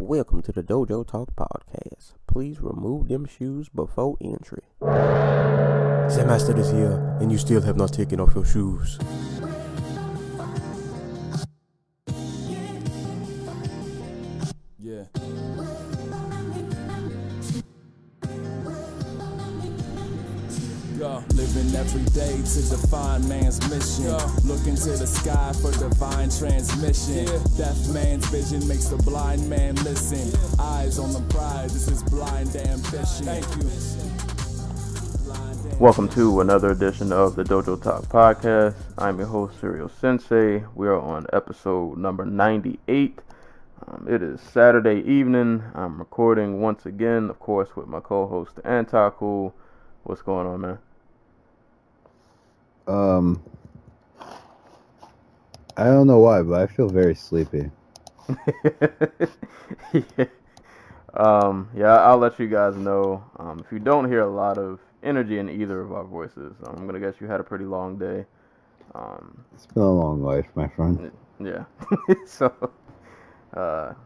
Welcome to the Dojo Talk Podcast. Please remove them shoes before entry. The master is here, and you still have not taken off your shoes. Yeah. Living every day to define man's mission. Looking to the sky for divine transmission. Deaf man's vision makes the blind man listen. Eyes on the prize, this is blind ambition. Thank you. Welcome to another edition of the Dojo Talk Podcast. I'm your host, Serial Sensei. We are on episode number 98. It is Saturday evening. I'm recording once again, of course, with my co-host, Antaku. What's going on, man? I don't know why, but I feel very sleepy. Yeah, I'll let you guys know. If you don't hear a lot of energy in either of our voices, I'm gonna guess you had a pretty long day. It's been a long life, my friend. Yeah. So,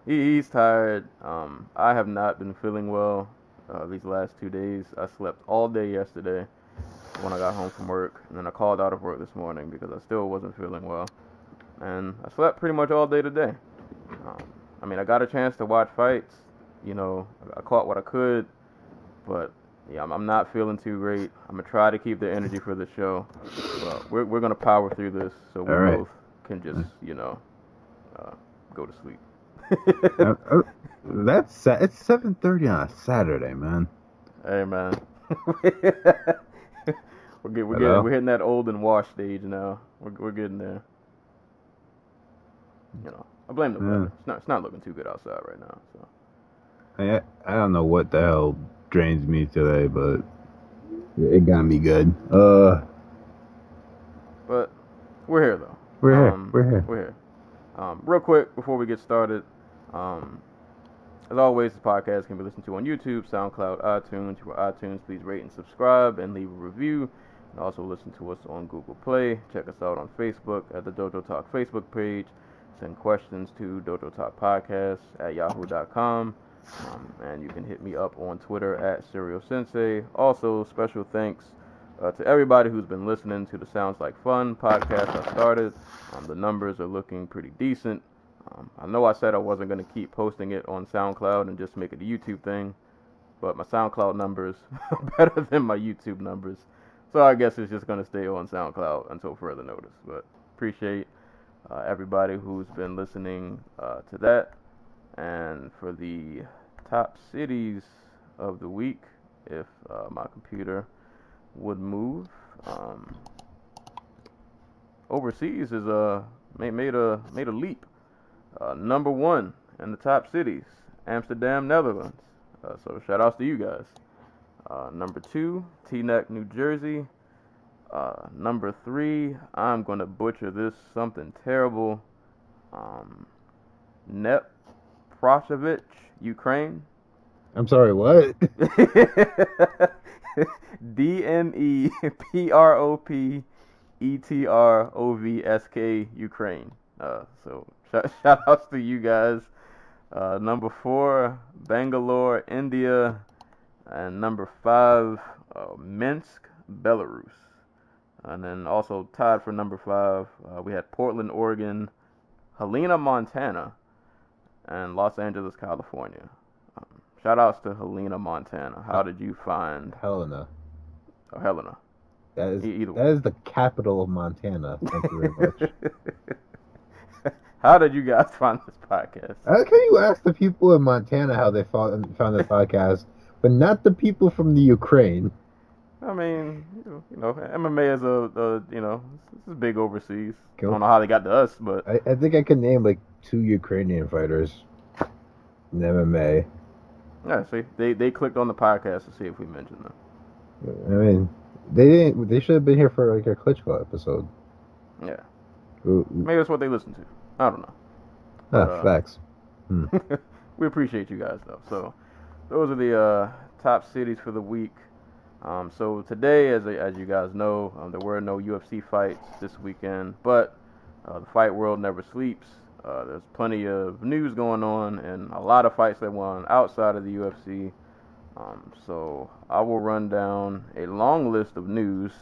he's tired. I have not been feeling well these last 2 days. I slept all day yesterday when I got home from work, and then I called out of work this morning because I still wasn't feeling well. And I slept pretty much all day today. I got a chance to watch fights. You know, I caught what I could, but yeah, I'm not feeling too great. I'm gonna try to keep the energy for the show. But we're gonna power through this, so we both can just go to sleep. It's 7:30 on a Saturday, man. Hey, man. We're hitting that old and washed stage now. We're getting there. You know, I blame the weather. It's not looking too good outside right now. So I don't know what the hell drains me today, but it got me good. But we're here though. We're here. Real quick before we get started, as always, the podcast can be listened to on YouTube, SoundCloud, iTunes. If you're iTunes, please rate and subscribe and leave a review. And also listen to us on Google Play. Check us out on Facebook at the Dojo Talk Facebook page. Send questions to dojotalkpodcast@yahoo.com. And you can hit me up on Twitter at Serial Sensei. Also, special thanks to everybody who's been listening to the Sounds Like Fun podcast I started. The numbers are looking pretty decent. I know I said I wasn't going to keep posting it on SoundCloud and just make it a YouTube thing, but my SoundCloud numbers are better than my YouTube numbers. So I guess it's just going to stay on SoundCloud until further notice. But appreciate everybody who's been listening to that. And for the top cities of the week, if my computer would move, overseas is made a leap. Number one in the top cities, Amsterdam, Netherlands. So shout outs to you guys. Number two, Teaneck, New Jersey. Number three, I'm gonna butcher this, something terrible. Neproshovich, Ukraine. I'm sorry, what? Dnepropetrovsk, Ukraine. So shout outs to you guys. Number four, Bangalore, India. And number five, Minsk, Belarus. And then also tied for number five, we had Portland, Oregon, Helena, Montana, and Los Angeles, California. Shout outs to Helena, Montana. How did you find Helena? Oh, Helena. That is the capital of Montana. Thank you very much. How did you guys find this podcast? I like how you asked the people in Montana how they found this podcast, but not the people from the Ukraine. I mean, you know, MMA is this is big overseas. I don't know how they got to us, but I think I can name like 2 Ukrainian fighters in MMA. Yeah, see, they clicked on the podcast to see if we mentioned them. I mean, they didn't. They should have been here for like a Klitschko episode. Yeah, maybe that's what they listen to. I don't know. Facts. We appreciate you guys though. So those are the top cities for the week. So today, as you guys know, there were no UFC fights this weekend, but the fight world never sleeps, There's plenty of news going on and a lot of fights that went on outside of the UFC. So I will run down a long list of news,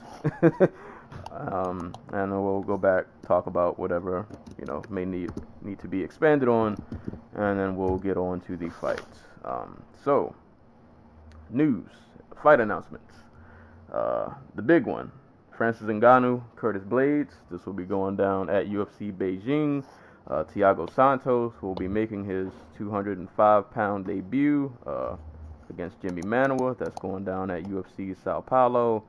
and then we'll go back, talk about whatever may need to be expanded on, and then we'll get on to the fights. So news, fight announcements. The big one: Francis Ngannou, Curtis Blaydes. This will be going down at UFC Beijing. Thiago Santos will be making his 205-pound debut against Jimmy Manuwa. That's going down at UFC Sao Paulo.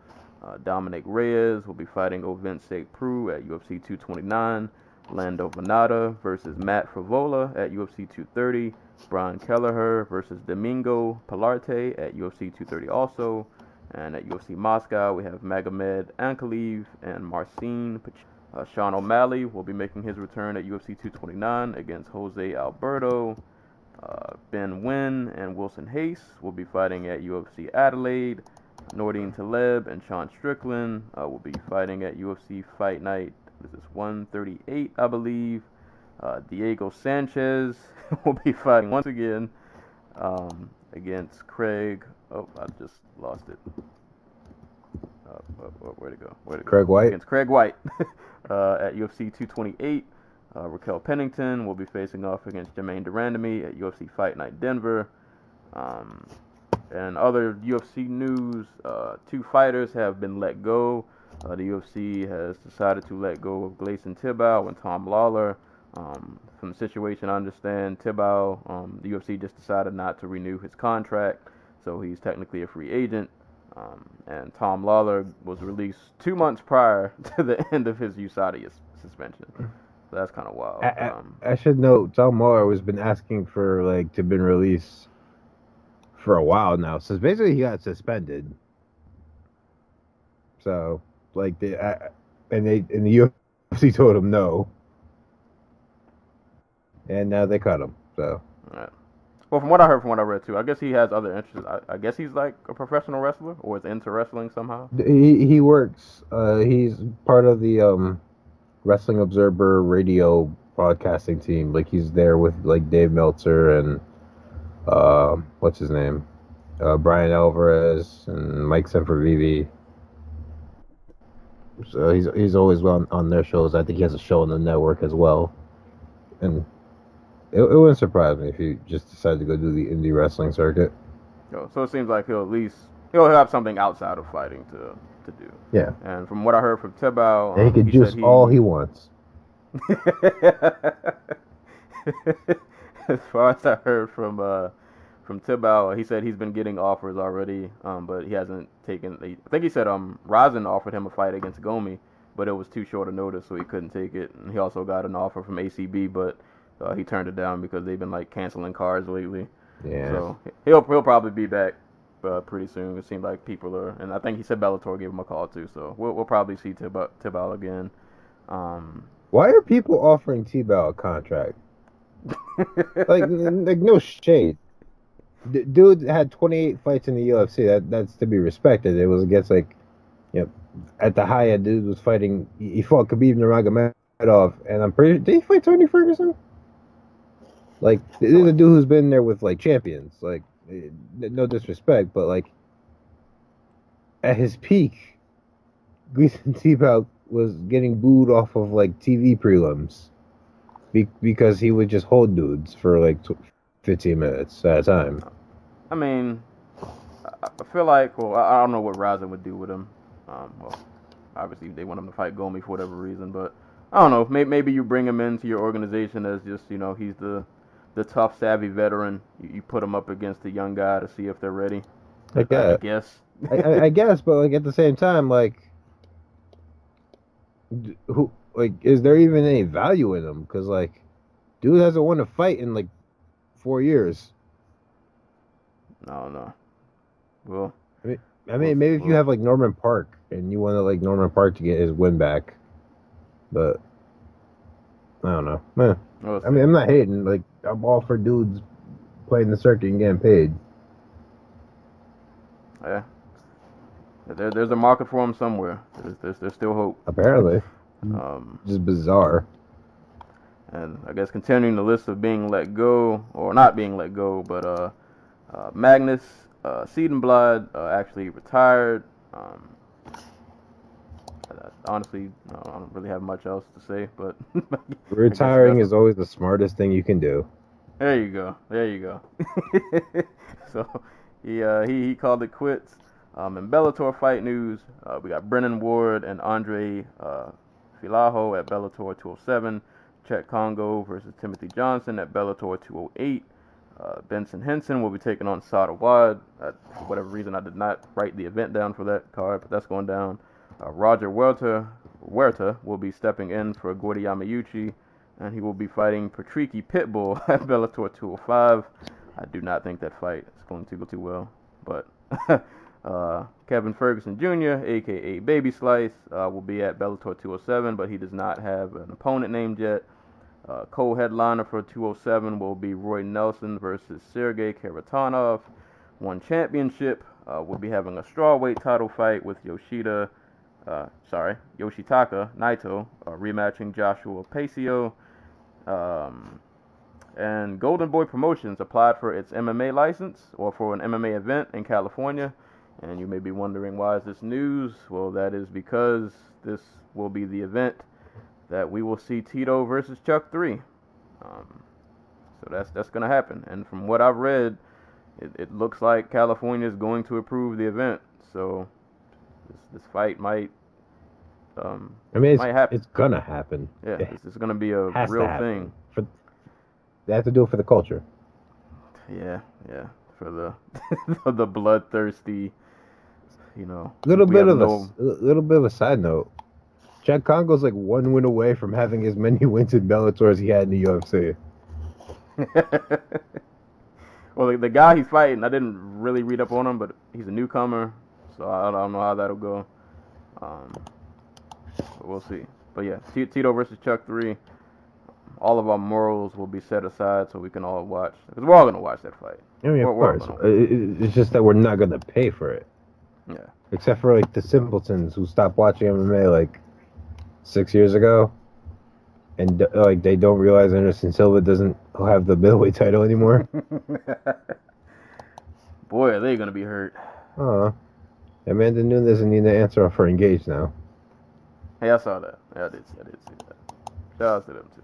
Dominick Reyes will be fighting Ovince Prue at UFC 229. Lando Venata versus Matt Frivola at UFC 230. Brian Kelleher versus Domingo Pilarte at UFC 230 also. And at UFC Moscow, we have Magomed Ankalaev and Marcin Pacheco. Sean O'Malley will be making his return at UFC 229 against Jose Alberto. Ben Nguyen and Wilson Hayes will be fighting at UFC Adelaide. Nordine Taleb and Sean Strickland will be fighting at UFC Fight Night. This is 138, I believe. Diego Sanchez will be fighting once again against Craig. Oh, I just lost it. Where'd it go? Craig White? Against Craig White at UFC 228. Raquel Pennington will be facing off against Jermaine Durandamy at UFC Fight Night Denver. And other UFC news, 2 fighters have been let go. The UFC has decided to let go of Gleison Tibau and Tom Lawler. From the situation I understand, Tibau, the UFC just decided not to renew his contract, so he's technically a free agent. And Tom Lawler was released 2 months prior to the end of his USADA suspension. So that's kind of wild. I should note, Tom Lawler has been asking for to been released for a while now. So basically, he got suspended. So the UFC told him no, and now they cut him. So. Right. Well, from what I heard, from what I read too, I guess he has other interests. I guess he's like a professional wrestler, or is into wrestling somehow. He works. He's part of the Wrestling Observer radio broadcasting team. He's there with Dave Meltzer and what's his name, Brian Alvarez and Mike Sempervive. So he's always on their shows. I think he has a show on the network as well, and. It wouldn't surprise me if he just decided to go do the indie wrestling circuit. So it seems like he'll have something outside of fighting to do. Yeah. And from what I heard from Tibau, he could juice all he wants. As far as I heard from Tibau, he said he's been getting offers already, but he hasn't taken. I think he said Rizin offered him a fight against Gomi, but it was too short a notice, so he couldn't take it. And he also got an offer from ACB, but he turned it down because they've been canceling cards lately. Yeah. So he'll probably be back pretty soon. It seems like people are, and I think he said Bellator gave him a call too. So we'll probably see Tibau again. Why are people offering Tibau a contract? No shade. Dude had 28 fights in the UFC. That's to be respected. It was against at the high end, dude was fighting. He fought Khabib Nurmagomedov, and I'm pretty. Did he fight Tony Ferguson? This is a dude who's been there with champions. No disrespect, but at his peak, Gleison Tibau was getting booed off of TV prelims because he would just hold dudes for 15 minutes at a time. I mean, I feel I don't know what Rizin would do with him. Obviously they want him to fight Gomi for whatever reason, but I don't know. Maybe you bring him into your organization as just he's the tough, savvy veteran. You put him up against a young guy to see if they're ready. I guess. I guess, but at the same time, who is there even any value in him? Because dude hasn't won a fight in 4 years. I don't know. Well, maybe if you have Norman Park and you want Norman Park to get his win back, but I don't know. I'm not hating. I'm all for dudes playing the circuit and getting paid. Yeah. There's a market for him somewhere. There's still hope. Apparently. Just bizarre. And I guess continuing the list of being let go, or not being let go, but Magnus Siedenblad actually retired. Honestly, I don't really have much else to say, but Retiring is always the smartest thing you can do. There you go. So he called it quits. In Bellator fight news, we got Brennan Ward and Andre Filaho at Bellator 207. Chet Congo versus Timothy Johnson at Bellator 208. Benson Henson will be taking on Sada Wad. For whatever reason, I did not write the event down for that card, but that's going down. Roger Huerta will be stepping in for Gordy Yamayuchi, and he will be fighting Patricky Pitbull at Bellator 205. I do not think that fight is going to go too well, but Kevin Ferguson Jr., a.k.a. Baby Slice, will be at Bellator 207, but he does not have an opponent named yet. Co-headliner for 207 will be Roy Nelson versus Sergey Karatanov. One Championship will be having a strawweight title fight with Yoshitaka Naito, rematching Joshua Pacio. And Golden Boy Promotions applied for its MMA license, or for an MMA event in California. And you may be wondering, why is this news? Well, that is because this will be the event that we will see Tito versus Chuck 3. So that's going to happen. And from what I've read, it looks like California is going to approve the event. So this fight might happen. It's going to happen. Yeah, it's going to be a real thing. They have to do it for the culture. Yeah, for the for the bloodthirsty, Little bit of a side note. Chad Congo's like one win away from having as many wins in Bellator as he had in the UFC. Well, the guy he's fighting, I didn't really read up on him, but he's a newcomer, so I don't know how that'll go. But we'll see. But yeah, Tito versus Chuck 3. All of our morals will be set aside so we can all watch, because we're all gonna watch that fight. I mean, of course. It's just that we're not gonna pay for it. Yeah. Except for like the simpletons who stopped watching MMA like 6 years ago, and like they don't realize Anderson Silva doesn't have the middleweight title anymore. Boy, are they gonna be hurt. Amanda Nunes and Nina Ansaroff are engaged now. Hey, I saw that. Yeah, I did see that. Shout out to them too.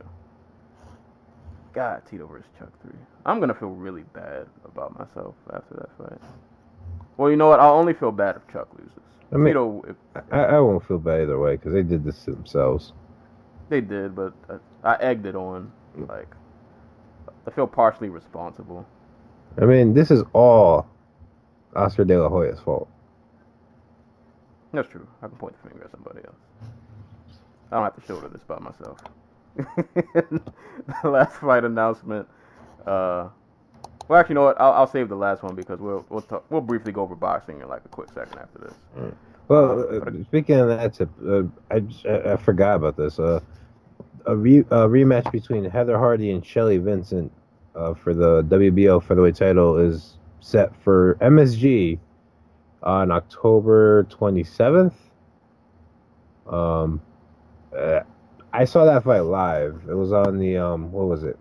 God, Tito versus Chuck 3. I'm gonna feel really bad about myself after that fight. Well, you know what? I'll only feel bad if Chuck loses. I mean, I won't feel bad either way, because they did this to themselves. They did, but I egged it on. Like, I feel partially responsible. I mean, this is all Oscar De La Hoya's fault. That's true. I can point the finger at somebody else. I don't have to shoulder this by myself. The last fight announcement. Well, actually, you know what? I'll save the last one because we'll briefly go over boxing in like a quick second after this. Well, speaking of that tip, I forgot about this. A rematch between Heather Hardy and Shelly Vincent for the WBO featherweight title is set for MSG on October 27th. I saw that fight live. It was on the what was it?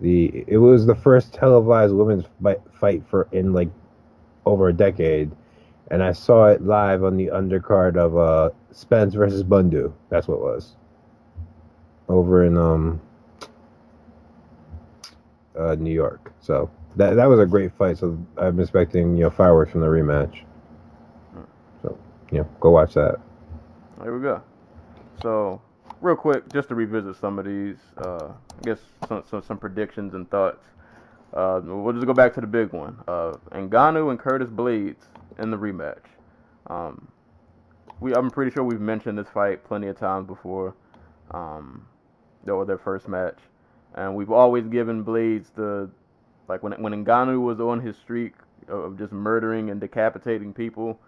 It was the first televised women's fight in like over a decade, and I saw it live on the undercard of Spence versus Bundu. That's what it was. Over in New York. So that was a great fight. So I'm expecting fireworks from the rematch. So go watch that. There we go. So, real quick, just to revisit some of these, I guess some predictions and thoughts. We'll just go back to the big one. Ngannou and Curtis Blaydes in the rematch. I'm pretty sure we've mentioned this fight plenty of times before. Their first match, and we've always given Blaydes when Ngannou was on his streak of just murdering and decapitating people,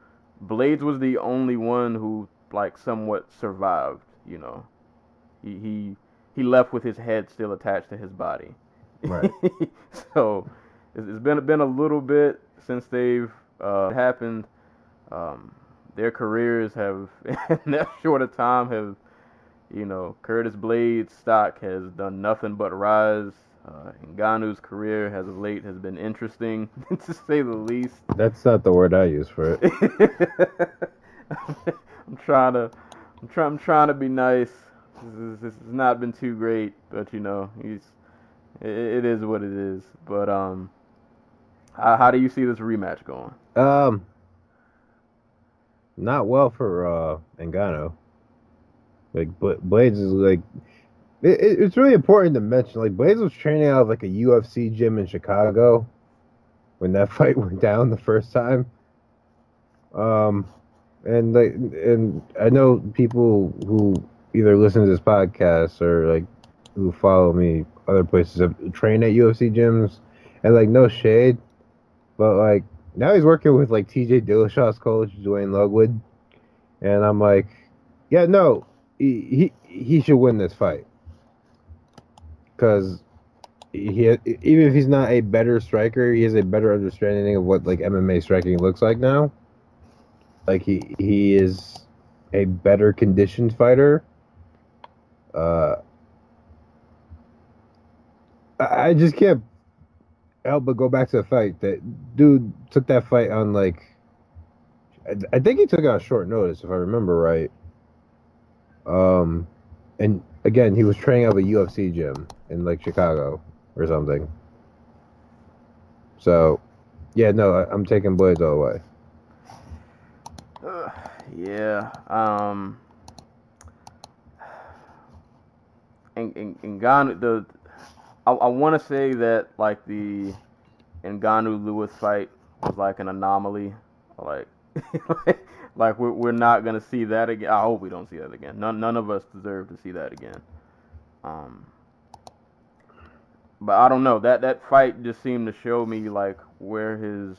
Blaydes was the only one who somewhat survived. He left with his head still attached to his body. Right. So it's been a little bit since they've happened. Their careers have in that short of time You know, Curtis Blaydes' stock has done nothing but rise. Ngannou's career as of late has been interesting, to say the least. That's not the word I use for it. I'm trying to be nice. This has not been too great, but you know, it is what it is. But how do you see this rematch going? Not well for Ngannou. Like, but Blaydes is like, it's really important to mention. Like, Blaydes was training out of like a UFC gym in Chicago when that fight went down the first time. And I know people who either listen to this podcast or like who follow me other places have trained at UFC gyms, and like no shade, but like now he's working with like TJ Dillashaw's coach Dwayne Lugwood, and I'm like, yeah, no, he should win this fight because even if he's not a better striker, he has a better understanding of what like MMA striking looks like now. Like he is a better conditioned fighter. I just can't help but go back to the fight. That dude took that fight on like, I think he took it on short notice if I remember right. And again, he was training out of a UFC gym in like Chicago or something. So, yeah, no, I'm taking Blaydes all the way. Yeah. And Ngannou, I want to say that like the Ngannou Lewis fight was like an anomaly, like like we're not gonna see that again. I hope we don't see that again. None of us deserve to see that again. But I don't know, that fight just seemed to show me like where his,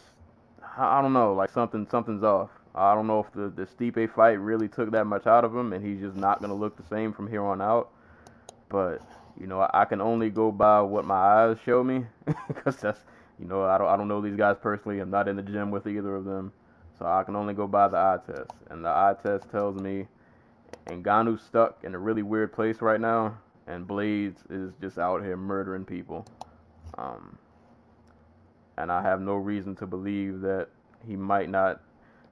I don't know, like something's off. I don't know if the Stipe fight really took that much out of him and he's just not gonna look the same from here on out. But you know, I can only go by what my eyes show me, because that's, you know, I don't know these guys personally. I'm not in the gym with either of them, so I can only go by the eye test. And the eye test tells me Ngannou's stuck in a really weird place right now, and Blaydes is just out here murdering people. And I have no reason to believe that he might not.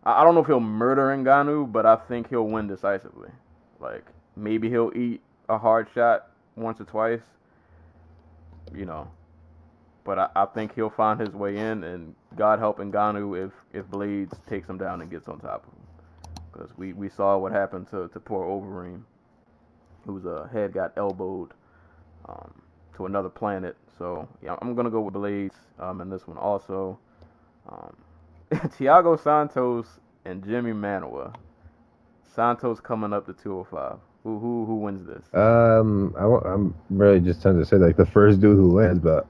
I don't know if he'll murder Ngannou, but I think he'll win decisively. Like, maybe he'll eat a hard shot once or twice, you know. But I think he'll find his way in, and God help Ngannou if Blaydes takes him down and gets on top of him. Because we saw what happened to poor Overeem, whose head got elbowed to another planet. So, yeah, I'm going to go with Blaydes in this one also. Thiago Santos and Jimmy Manuwa. Santos coming up to 205. Who wins this? I'm really just trying to say like the first dude who wins, but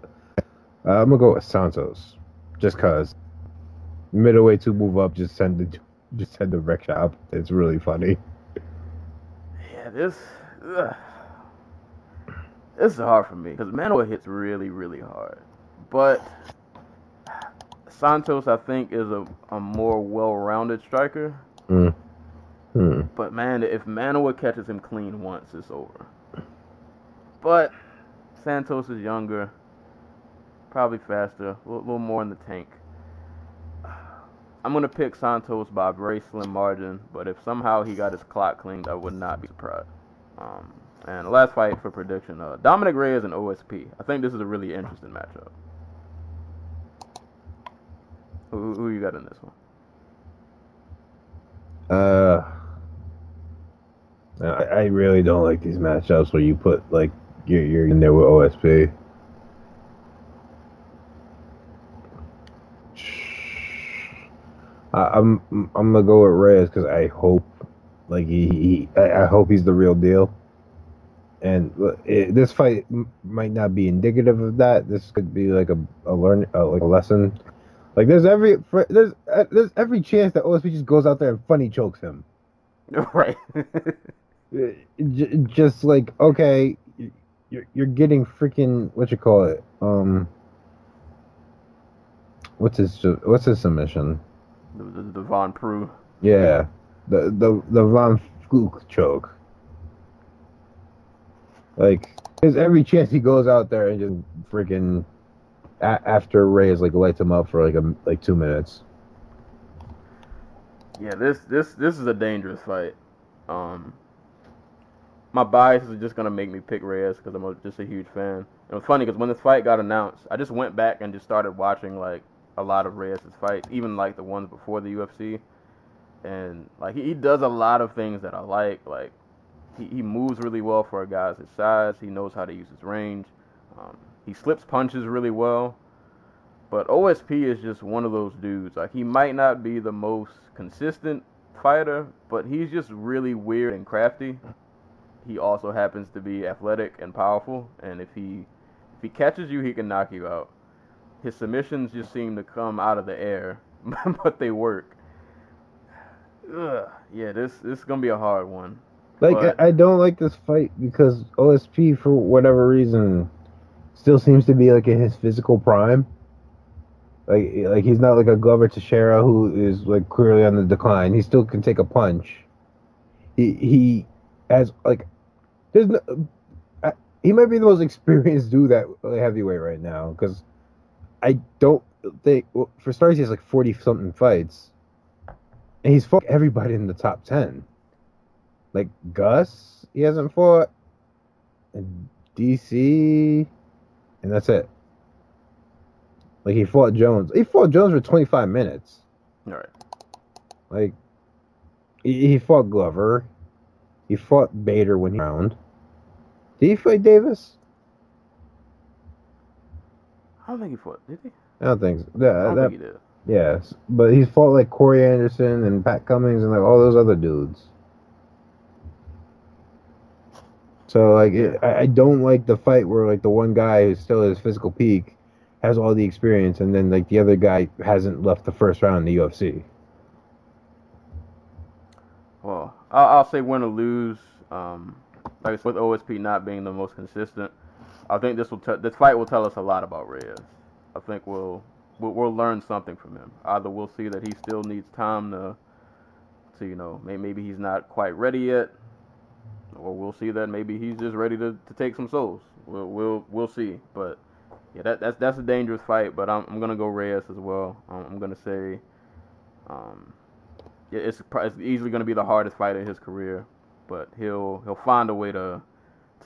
I'm gonna go with Santos, just cause middleweight to move up, just send the wreck shop. It's really funny. Yeah, this is hard for me because Manuwa hits really, really hard, but Santos, I think, is a more well-rounded striker. But man, if Manuwa catches him clean once, it's over. But Santos is younger, probably faster, a little more in the tank. I'm going to pick Santos by a very slim margin, but if somehow he got his clock cleaned, I would not be surprised. And the last fight for prediction, Dominick Reyes and OSP. I think this is a really interesting matchup. Who you got in this one? I really don't like these matchups where you put like you're in there with OSP. I'm gonna go with Reyes because I hope like I hope he's the real deal. And this fight might not be indicative of that. This could be like a lesson. Like there's every chance that OSP just goes out there and funny chokes him. Right. Just like, okay, you're getting freaking what you call it? What's his submission? The Von Prue. Yeah, the Von Fluke choke. Like, there's every chance he goes out there and just freaking after Reyes lights him up for like 2 minutes. Yeah, this is a dangerous fight. My bias is just gonna make me pick Reyes because I'm just a huge fan. It was funny because when this fight got announced, I just went back and just started watching like a lot of Reyes' fights, even like the ones before the UFC, and like he does a lot of things that I like. Like he moves really well for a guy his size. He knows how to use his range. He slips punches really well. But OSP is just one of those dudes. Like, he might not be the most consistent fighter, but he's just really weird and crafty. He also happens to be athletic and powerful, and if he catches you, he can knock you out. His submissions just seem to come out of the air, but they work. Ugh. Yeah, this is gonna be a hard one. Like, But I don't like this fight because OSP, for whatever reason, still seems to be like in his physical prime. Like he's not like a Glover Teixeira who is like clearly on the decline. He still can take a punch. He has like there's no, he might be the most experienced dude at heavyweight right now because I don't think for starters he has like 40 something fights and he's fought everybody in the top 10. Like Gus, he hasn't fought, and DC, and that's it. Like, he fought Jones. He fought Jones for 25 minutes. all right. Like, he fought Glover. He fought Bader when he round. Did he fight Davis? I don't think he fought. Did he? I don't think so. I don't think he did. Yes. But he's fought, like, Corey Anderson and Pat Cummings and, like, all those other dudes. So, like, I don't like the fight where, like, the one guy who's still at his physical peak has all the experience, and then like the other guy hasn't left the first round in the UFC. Well, I'll say win or lose. Like I said, with OSP not being the most consistent, I think this fight will tell us a lot about Reyes. I think we'll learn something from him. Either we'll see that he still needs time to maybe he's not quite ready yet, or we'll see that maybe he's just ready to take some souls. We'll see, but. Yeah, that's a dangerous fight, but I'm gonna go Reyes as well. I'm gonna say, it's easily gonna be the hardest fight of his career, but he'll find a way to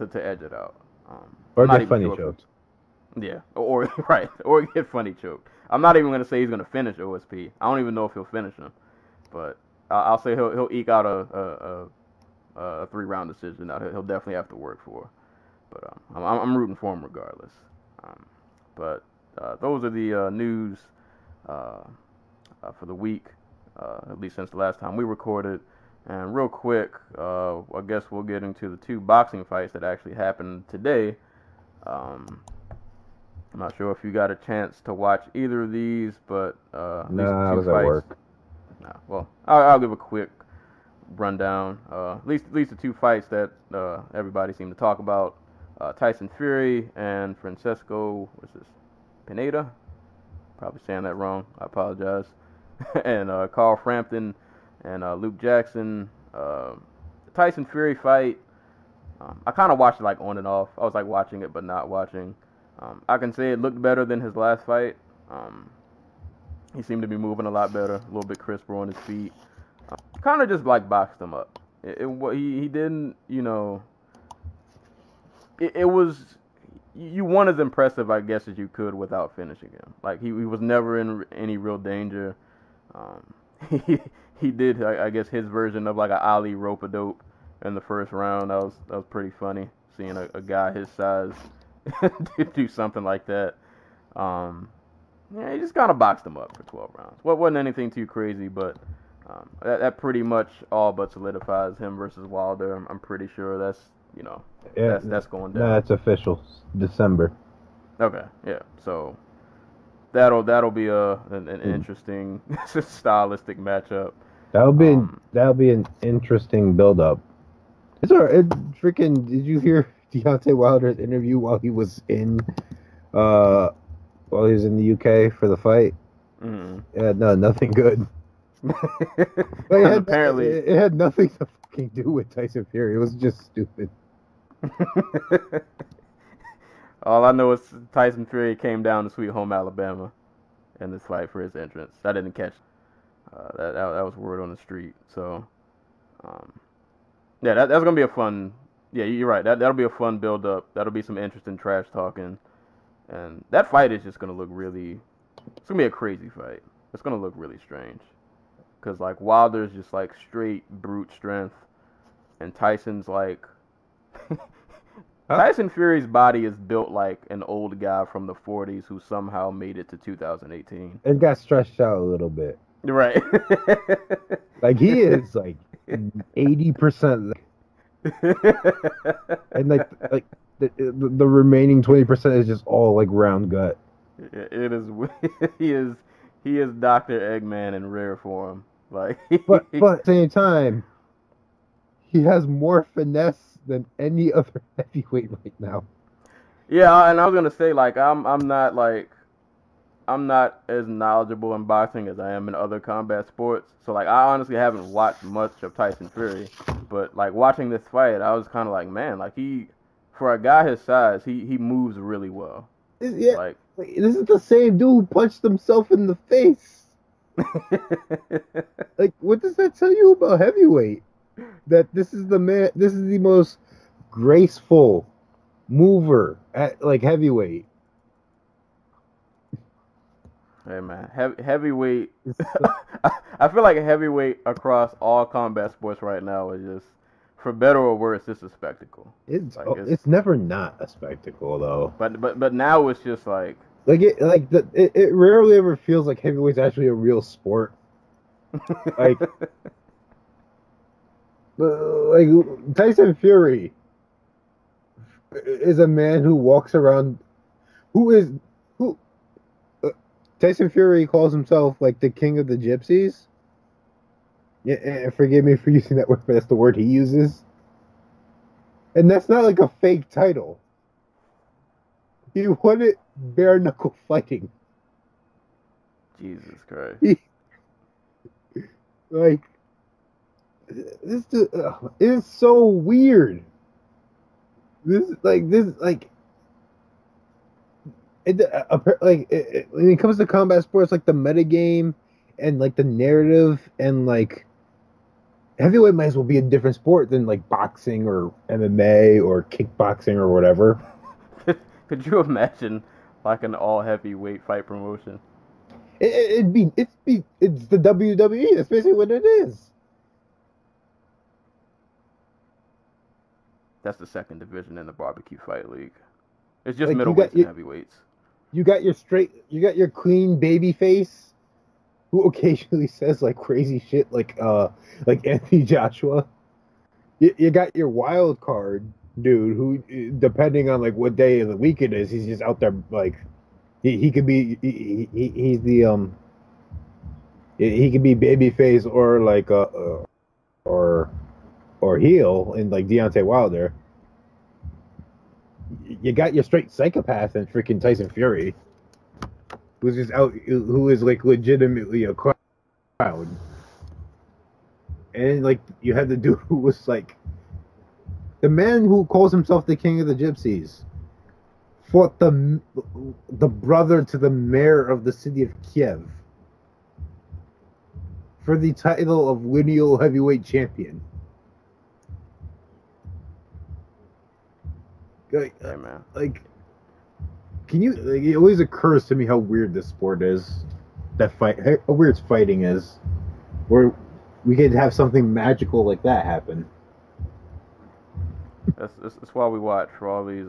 edge it out. Or get funny choked. Yeah, or right, or get funny choked. I'm not even gonna say he's gonna finish OSP. I don't even know if he'll finish him, but I'll say he'll eke out a 3-round decision. Now he'll definitely have to work for, but I'm rooting for him regardless. But those are the news for the week, at least since the last time we recorded. And real quick, I guess we'll get into the 2 boxing fights that actually happened today. I'm not sure if you got a chance to watch either of these, but I was at work. Well, I'll give a quick rundown. At least the 2 fights that everybody seemed to talk about. Tyson Fury and Francesco, what's this? Pianeta? Probably saying that wrong. I apologize. And Carl Frampton and Luke Jackson. The Tyson Fury fight, I kind of watched it like on and off. I was like watching it but not watching. I can say it looked better than his last fight. He seemed to be moving a lot better, a little bit crisper on his feet. Kind of just like boxed him up. He didn't, It was, you weren't as impressive, I guess, as you could without finishing him. Like, he was never in any real danger. He did, I guess, his version of like an Ali rope-a-dope in the first round. That was pretty funny, seeing a guy his size do something like that. Yeah, he just kind of boxed him up for 12 rounds. Well, it wasn't anything too crazy, but that pretty much all but solidifies him versus Wilder. I'm pretty sure that's that's going down. No, that's official. December. Okay, yeah. So that'll be an interesting stylistic matchup. That'll be an interesting build up. Did you hear Deontay Wilder's interview while he was in the UK for the fight? Mm-hmm. Yeah, no, nothing good. Apparently it had nothing to fucking do with Tyson Fury. It was just stupid. All I know is Tyson Fury came down to Sweet Home Alabama in this fight for his entrance. I didn't catch that was word on the street. So, yeah, that's gonna be a fun. Yeah, you're right. That'll be a fun build up. That'll be some interesting trash talking, and that fight is just gonna look really. It's gonna be a crazy fight. It's gonna look really strange, cause like Wilder's just like straight brute strength, and Tyson's like. Tyson Fury's body is built like an old guy from the 40s who somehow made it to 2018. It got stretched out a little bit. Right. Like, he is like 80%. And like the remaining 20% is just all like round gut. It is. He is Dr. Eggman in rare form. Like, but at the same time, he has more finesse than any other heavyweight right now. Yeah, and I was gonna say, like, I'm not as knowledgeable in boxing as I am in other combat sports. So like, I honestly haven't watched much of Tyson Fury, but like watching this fight, I was kind of like, man, like for a guy his size, he moves really well. Yeah, like this is the same dude who punched himself in the face. Like, what does that tell you about heavyweight? That this is the man. This is the most graceful mover at like heavyweight. Hey man, heavyweight. I feel like heavyweight across all combat sports right now is just, for better or worse, it's a spectacle. It's never not a spectacle though. But now it's just like it rarely ever feels like heavyweight's actually a real sport. Like. Like, Tyson Fury is a man who walks around, Tyson Fury calls himself like the king of the gypsies. Yeah, and forgive me for using that word, but that's the word he uses. And that's not like a fake title. He won it bare knuckle fighting. Jesus Christ. Like. This is so weird. When it comes to combat sports, like the metagame and like the narrative and like heavyweight might as well be a different sport than like boxing or MMA or kickboxing or whatever. Could you imagine like an all heavyweight fight promotion? It's the WWE. That's basically what it is. That's the second division in the barbecue fight league. It's just like, middleweights and heavyweights. You got your clean baby face, who occasionally says like crazy shit, like Anthony Joshua. You got your wild card dude, who, depending on like what day of the week it is, he's just out there like he could be he's the he could be babyface or like or heel in like Deontay Wilder. You got your straight psychopath and freaking Tyson Fury, who's just out, who is like legitimately a crowd. And like you had the dude who was like the man who calls himself the king of the gypsies, fought the brother to the mayor of the city of Kiev for the title of lineal heavyweight champion. Hey, man. Like, can you? Like, it always occurs to me how weird this sport is. How weird fighting is, where we could have something magical like that happen. That's why we watch for all these.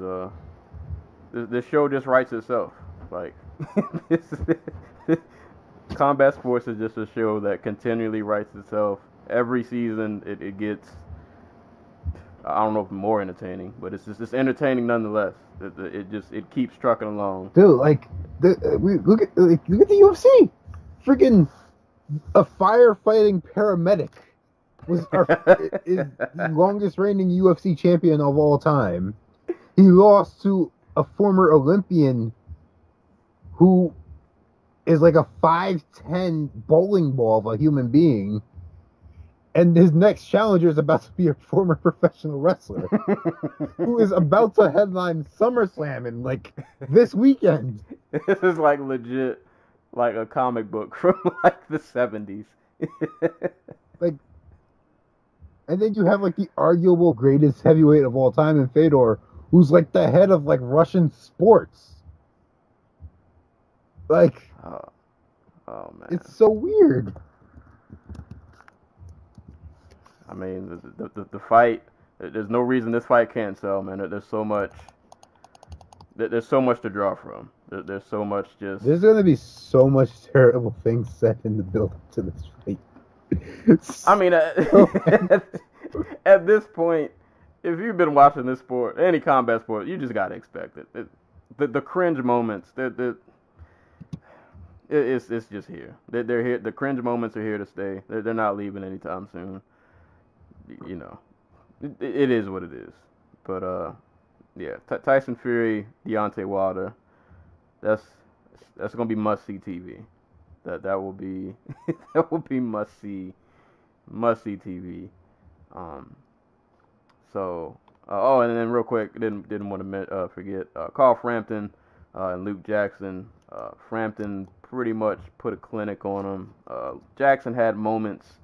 This show just writes itself. Like, combat sports is just a show that continually writes itself. Every season, it gets. I don't know if more entertaining, but it's entertaining nonetheless. It keeps trucking along. Dude, like look at the UFC. Freaking a firefighting paramedic is the longest reigning UFC champion of all time. He lost to a former Olympian who is like a 5'10" bowling ball of a human being. And his next challenger is about to be a former professional wrestler who is about to headline SummerSlam in like this weekend. This is like legit, like a comic book from like the 70s. Like, and then you have like the arguable greatest heavyweight of all time in Fedor, who's like the head of like Russian sports. Like, oh man, it's so weird. I mean, the fight. There's no reason this fight can't sell, man. There's so much. There's so much to draw from. There's so much just. There's gonna be so much terrible things said in the build up to this fight. I mean, at this point, if you've been watching this sport, any combat sport, you just gotta expect it. The cringe moments, it's just here. They're here. The cringe moments are here to stay. They're not leaving anytime soon. You know, it is what it is. But yeah, Tyson Fury, Deontay Wilder. That's gonna be must see TV. That will be that will be must see TV. So and then real quick, didn't want to forget Carl Frampton and Luke Jackson. Frampton pretty much put a clinic on him. Jackson had moments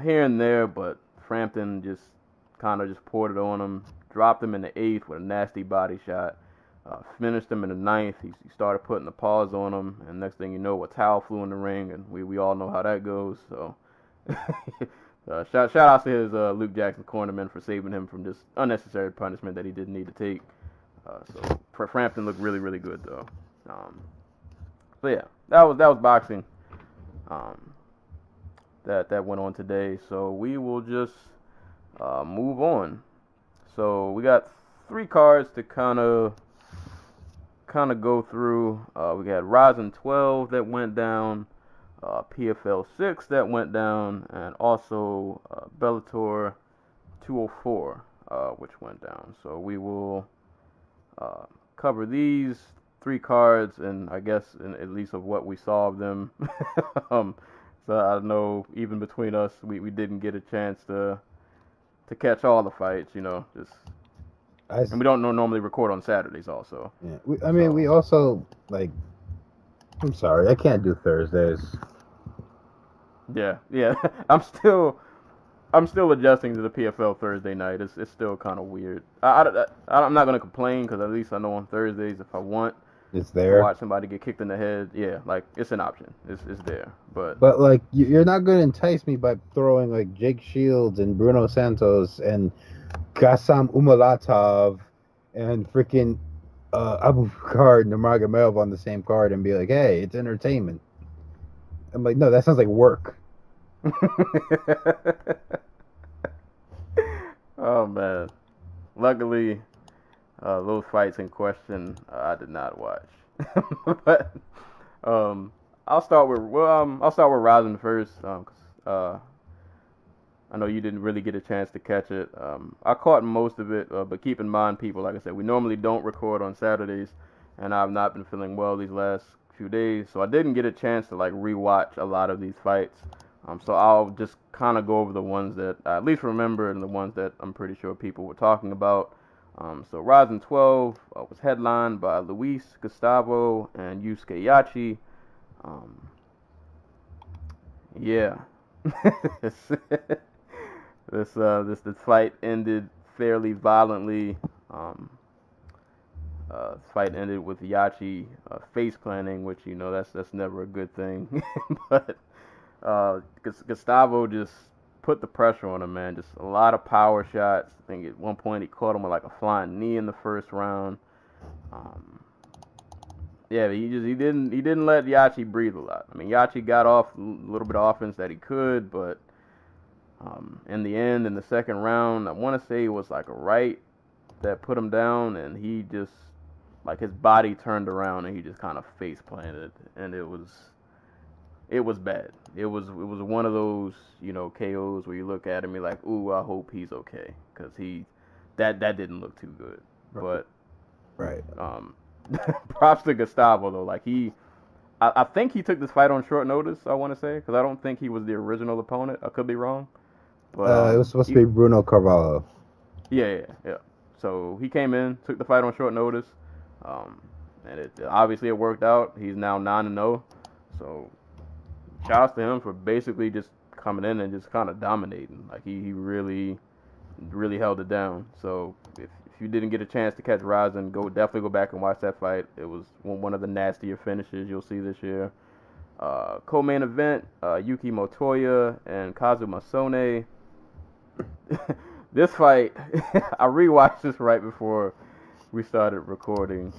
here and there, but Frampton just kind of just poured it on him. Dropped him in the 8th with a nasty body shot. Finished him in the 9th. He started putting the paws on him, and next thing you know, a towel flew in the ring, and we all know how that goes. So, shout out to his Luke Jackson cornerman for saving him from just unnecessary punishment that he didn't need to take. So Frampton looked really, really good though. So yeah, that was boxing. That went on today. So we will just move on. So we got 3 cards to kind of go through. We got Rizin 12 that went down, PFL 6 that went down, and also Bellator 204 which went down. So we will cover these 3 cards, and I guess at least of what we saw of them. So I know even between us, we didn't get a chance to catch all the fights, you know, and we don't normally record on Saturdays also. Yeah, we also, like, I'm sorry, I can't do Thursdays. Yeah. I'm still adjusting to the PFL Thursday night. It's still kind of weird. I'm not gonna complain because at least I know on Thursdays if I want it's there to watch somebody get kicked in the head, yeah, like it's an option. It's there, but like you're not gonna entice me by throwing like Jake Shields and Bruno Santos and Gassam Umalatov and freaking Abu Bakr and Nurmagomedov on the same card and be like, hey, it's entertainment. I'm like, no, that sounds like work. Oh man, luckily those fights in question I did not watch. But I'll start with Rizin first, because I know you didn't really get a chance to catch it. I caught most of it, but keep in mind, people, like I said, we normally don't record on Saturdays, and I've not been feeling well these last few days, so I didn't get a chance to like rewatch a lot of these fights. So I'll just kind of go over the ones that I at least remember and the ones that I'm pretty sure people were talking about. So Rizin 12 was headlined by Luis Gustavo and Yusuke Yachi. Yeah. This fight ended fairly violently. This fight ended with Yachi face planting, which, you know, that's never a good thing. But Gustavo just put the pressure on him, man. Just a lot of power shots. I think at one point he caught him with like a flying knee in the first round. Yeah, he didn't let Yachi breathe a lot. I mean, Yachi got off a little bit of offense that he could, but in the end, in the second round, I want to say it was like a right that put him down, and he just, like, his body turned around and he just kind of face planted, and it was bad. It was one of those, you know, KOs where you look at him and you're like, ooh, I hope he's okay, because that didn't look too good. But right. Props to Gustavo though. Like I think he took this fight on short notice, I want to say, because I don't think he was the original opponent. I could be wrong. But it was supposed to be Bruno Carvalho. Yeah. So he came in, took the fight on short notice, and it obviously it worked out. He's now 9-0. So shout out to him for basically just coming in and just kind of dominating. Like he really held it down. So if you didn't get a chance to catch Rizin, definitely go back and watch that fight. It was one of the nastier finishes you'll see this year. Co-main event, Yuki Motoya and Kazuma Sone. This fight, I rewatched this right before we started recording.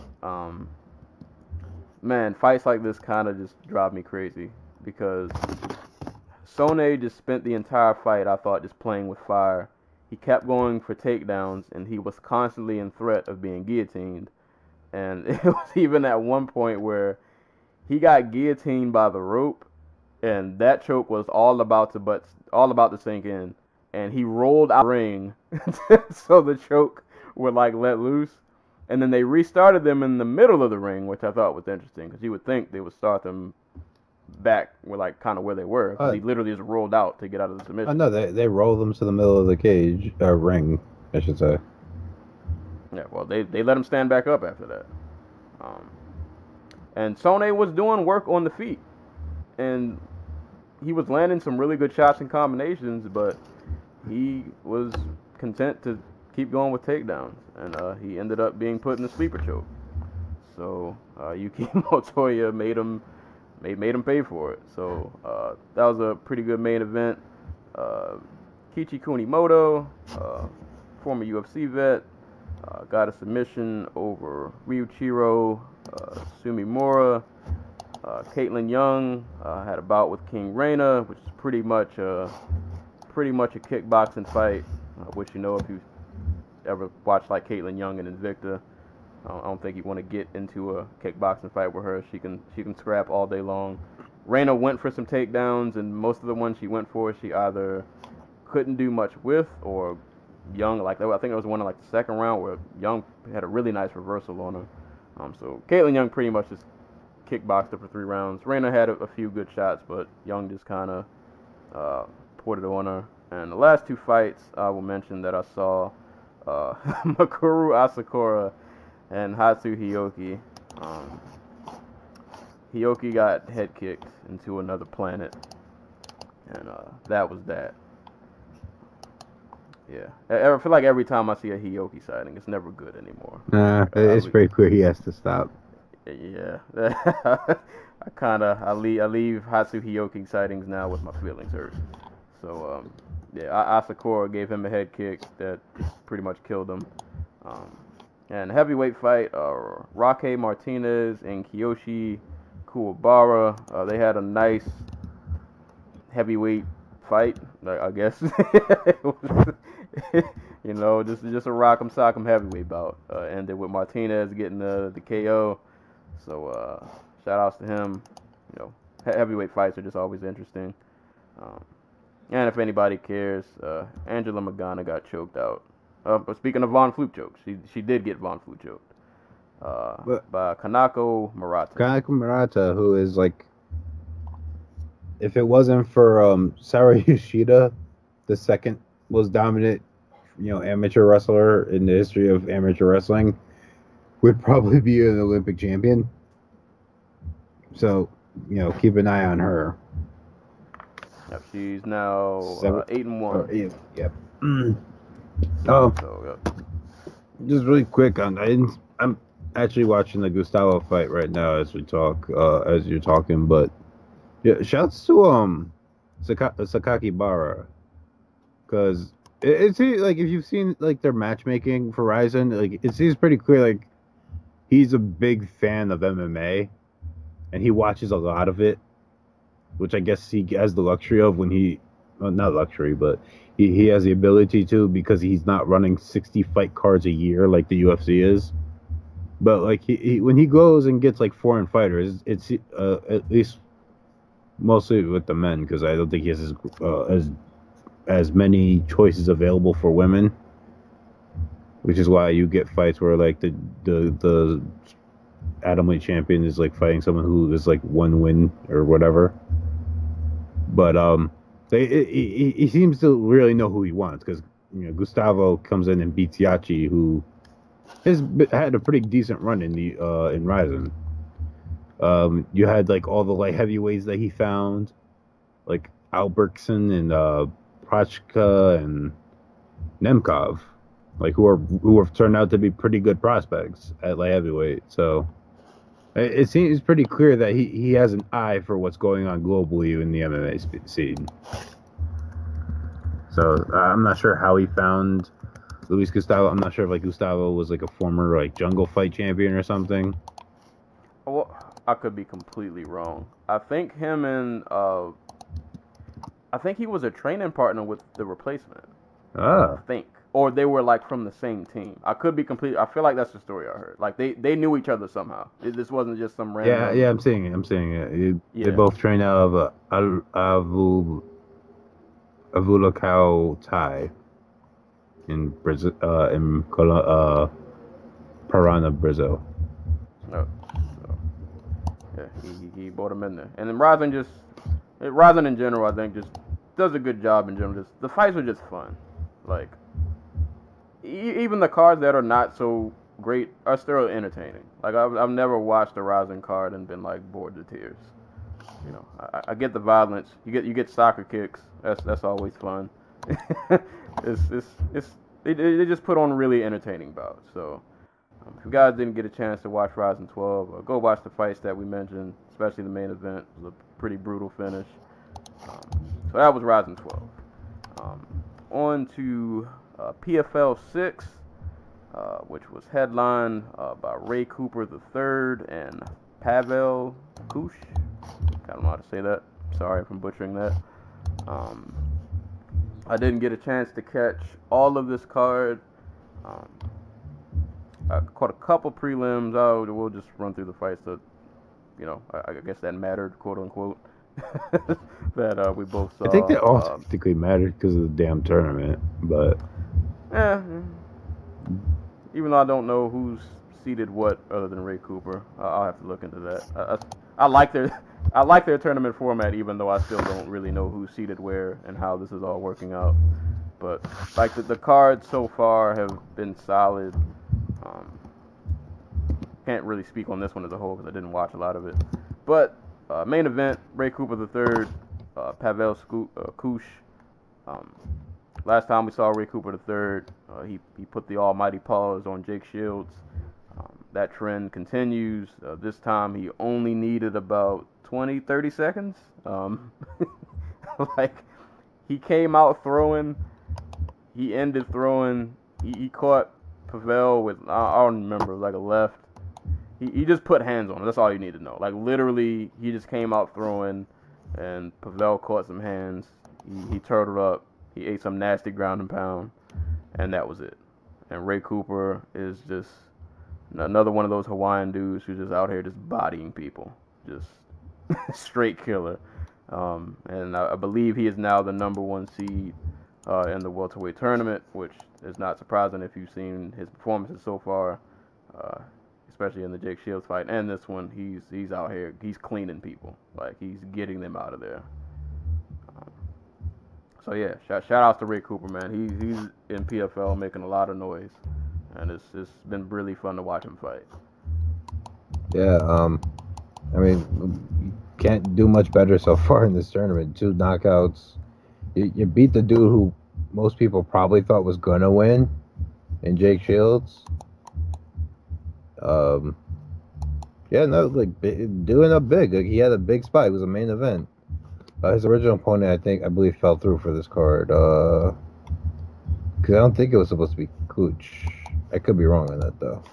Man, fights like this kind of just drive me crazy because Sone just spent the entire fight, I thought, just playing with fire. He kept going for takedowns, and he was constantly in threat of being guillotined. And it was even at one point where he got guillotined by the rope, and that choke was all about to sink in. And he rolled out the ring so the choke would like let loose. And then they restarted them in the middle of the ring, which I thought was interesting because you would think they would start them back where like kind of where they were. Because he literally just rolled out to get out of the submission. Oh no, they rolled them to the middle of the cage, ring, I should say. Yeah, well they let him stand back up after that. And Sone was doing work on the feet, and he was landing some really good shots and combinations, but he was content to keep going with takedowns, and he ended up being put in the sleeper choke. So Yuki Motoya made him pay for it. So that was a pretty good main event. Kichi Kunimoto, former UFC vet, got a submission over Ryuichiro Sumimura. Caitlin Young had a bout with King Reina, which is pretty much a kickboxing fight, which if you've ever watched like Caitlin Young and Invicta, I don't think you want to get into a kickboxing fight with her. She can scrap all day long. Reina went for some takedowns, and most of the ones she went for, she either couldn't do much with, or Young, I think there was one in like the second round where Young had a really nice reversal on her. So Caitlin Young pretty much just kickboxed her for 3 rounds. Reina had a few good shots, but Young just kind of poured it on her. And the last 2 fights I will mention that I saw, Makuru Asakura and Hatsu Hiyoki. Hiyoki got head kicked into another planet, and that was that. Yeah, I feel like every time I see a Hiyoki sighting, it's never good anymore. It's pretty clear he has to stop. Yeah, I leave Hatsu Hiyoki sightings now with my feelings hurt. So Asakura gave him a head kick that pretty much killed him. And heavyweight fight, Roque Martinez and Kiyoshi Kuwabara. They had a nice heavyweight fight, I guess. It was, just a rock'em sock'em heavyweight bout. Ended with Martinez getting the KO. So shout outs to him. Heavyweight fights are just always interesting. And if anybody cares, Angela Magana got choked out. But speaking of Von Flue chokes, she did get Von Flue choked by Kanako Murata. Kanako Murata, who is like, if it wasn't for Sara Yoshida, the second most dominant, amateur wrestler in the history of amateur wrestling, would probably be an Olympic champion. So, keep an eye on her. Yep, she's now 8-1. Yep. Just really quick I'm actually watching the Gustavo fight right now as we talk, as you're talking, but yeah, shouts to Sakaki Bara, because it seems like if you've seen like their matchmaking for Rizin, like it seems pretty clear like he's a big fan of MMA and he watches a lot of it, which I guess he has the luxury of when not luxury, but he has the ability to, because he's not running 60 fight cards a year like the UFC is. But like he when he goes and gets like foreign fighters, it's at least mostly with the men, because I don't think he has as many choices available for women, which is why you get fights where like the atomweight champion is like fighting someone who is like 1 win or whatever. But So he seems to really know who he wants because Gustavo comes in and beats Yachi, who has had a pretty decent run in the in Rizin. You had like all the light heavyweights that he found, like Albertson and Prochka and Nemkov, like who have turned out to be pretty good prospects at light heavyweight. So it seems pretty clear that he has an eye for what's going on globally in the MMA scene. So I'm not sure how he found Luis Gustavo. I'm not sure if like Gustavo was like a former like jungle fight champion or something. Well, I could be completely wrong. I think him and I think he was a training partner with the replacement. I think. Or they were like from the same team. I could be completely. I feel like that's the story I heard. Like they knew each other somehow. This wasn't just some random. Yeah, I'm seeing it. They both train out of Avulacau Thai in Brazil, Parana, Brazil. Oh, so, yeah, he brought him in there, and then Rizin in general, I think just does a good job in general. Just the fights are just fun, like. Even the cards that are not so great are still entertaining. Like I've never watched a Rizin card and been like bored to tears. I get the violence. You get soccer kicks. That's always fun. They just put on really entertaining bouts. So if you guys didn't get a chance to watch Rizin 12, go watch the fights that we mentioned, especially the main event. It was a pretty brutal finish. So that was Rizin 12. On to PFL 6, which was headlined by Ray Cooper III and Pavel Kush. I don't know how to say that. Sorry if I'm butchering that. I didn't get a chance to catch all of this card. I caught a couple prelims. We'll just run through the fights that, I guess that mattered, quote unquote. that we both saw. I think they all technically mattered because of the damn tournament, but. Even though I don't know who's seeded what other than Ray Cooper, I'll have to look into that. I like their tournament format, even though I still don't really know who's seeded where and how this is all working out. But like the cards so far have been solid. Can't really speak on this one as a whole because I didn't watch a lot of it. But main event: Ray Cooper III, Pavel Kush. Last time we saw Ray Cooper III, he put the almighty pause on Jake Shields. That trend continues. This time he only needed about 20, 30 seconds. Like, he came out throwing. He ended throwing. He caught Pavel with, I don't remember, like a left. He just put hands on him. That's all you need to know. Like, literally, he just came out throwing, and Pavel caught some hands. He turtled up. He ate some nasty ground and pound, and that was it. And Ray Cooper is just another one of those Hawaiian dudes who's just out here just bodying people. Just straight killer. And I believe he is now the number 1 seed in the welterweight tournament, which is not surprising if you've seen his performances so far, especially in the Jake Shields fight and this one. He's out here, he's cleaning people, like he's getting them out of there. So yeah, shout out to Ray Cooper, man. He's in PFL making a lot of noise, and it's been really fun to watch him fight. Yeah, I mean, you can't do much better so far in this tournament. 2 knockouts. You beat the dude who most people probably thought was gonna win, in Jake Shields. Yeah, no, like doing up big. Like, he had a big spot. It was a main event. His original opponent, I believe, fell through for this card. Because I don't think it was supposed to be Cooch. I could be wrong on that, though.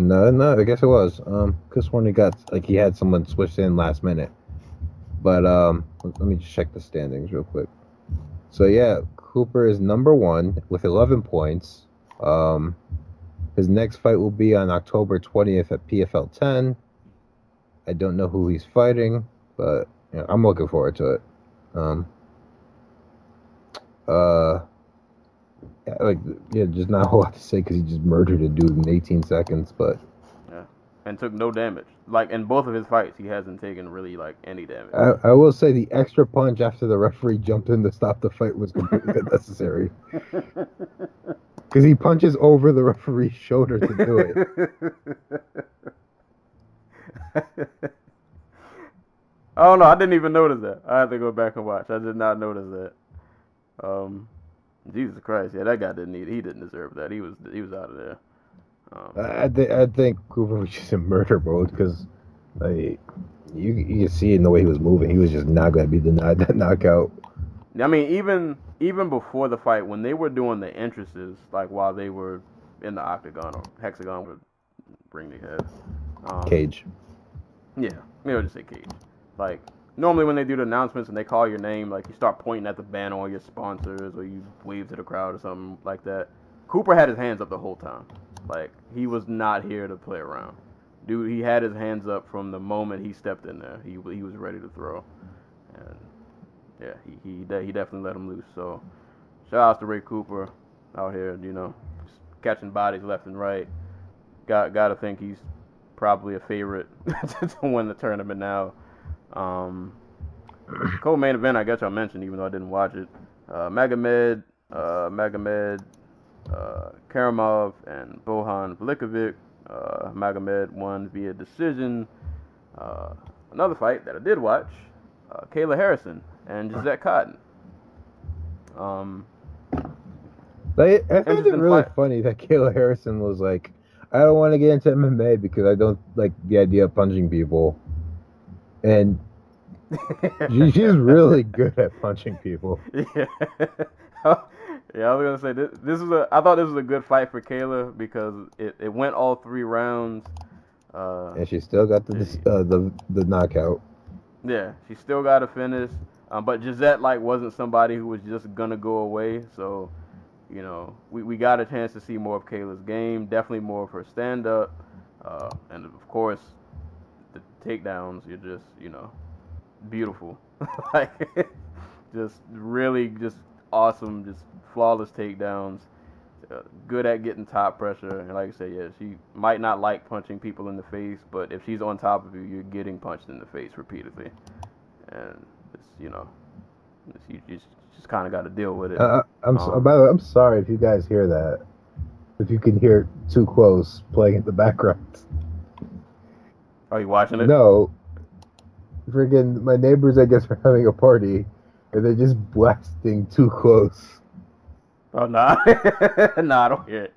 No, I guess it was. Because when he had someone switched in last minute. But, let me just check the standings real quick. So, yeah, Cooper is number 1 with 11 points. His next fight will be on October 20th at PFL 10. I don't know who he's fighting, but I'm looking forward to it. Just not a whole lot to say because he just murdered a dude in 18 seconds, but yeah, and took no damage. like in both of his fights, he hasn't taken really like any damage. I will say the extra punch after the referee jumped in to stop the fight was completely unnecessary. Because he punches over the referee's shoulder to do it. Oh no, I didn't even notice that. I had to go back and watch. I did not notice that. Jesus Christ, yeah, that guy he didn't deserve that. He was out of there. I think Cooper was just in murder mode because you can see in the way he was moving. He was just not going to be denied that knockout. I mean, even before the fight, when they were doing the entrances, like while they were in the octagon or hexagon, would bring the head. Cage. Yeah, maybe I'll just say cage. Like, normally when they do the announcements and they call your name, like, you start pointing at the banner or your sponsors or you wave to the crowd or something like that. Cooper had his hands up the whole time. Like, he was not here to play around. Dude, he had his hands up from the moment he stepped in there. He was ready to throw. And, yeah, he definitely let him loose. So, shout out to Ray Cooper out here, catching bodies left and right. Got to think he's probably a favorite to win the tournament now. Co-main event, I guess I mentioned, even though I didn't watch it. Magomed, Karamov, and Bohan Velikovic. Magomed won via decision. Another fight that I did watch, Kayla Harrison and Gisette Cotton. I found it really funny that Kayla Harrison was like, I don't want to get into MMA because I don't like the idea of punching people. And she's really good at punching people. Yeah. Yeah, I was gonna say I thought this was a good fight for Kayla because it went all 3 rounds. And she still got the knockout. Yeah, she still got a finish. But Gisette wasn't somebody who was just gonna go away. So, we got a chance to see more of Kayla's game. Definitely more of her stand up. And of course, the takedowns. You're just beautiful. Just really just awesome, just flawless takedowns, good at getting top pressure, and like I said, yeah, she might not like punching people in the face, but if she's on top of you, you're getting punched in the face repeatedly, and it's, you just kind of got to deal with it. By the way, I'm sorry if you guys hear that, if you can hear Too Close playing in the background. Are you watching it? No. Freaking, my neighbors, I guess, are having a party, and they're just blasting Too Close. Oh, nah. Nah, I don't hear it.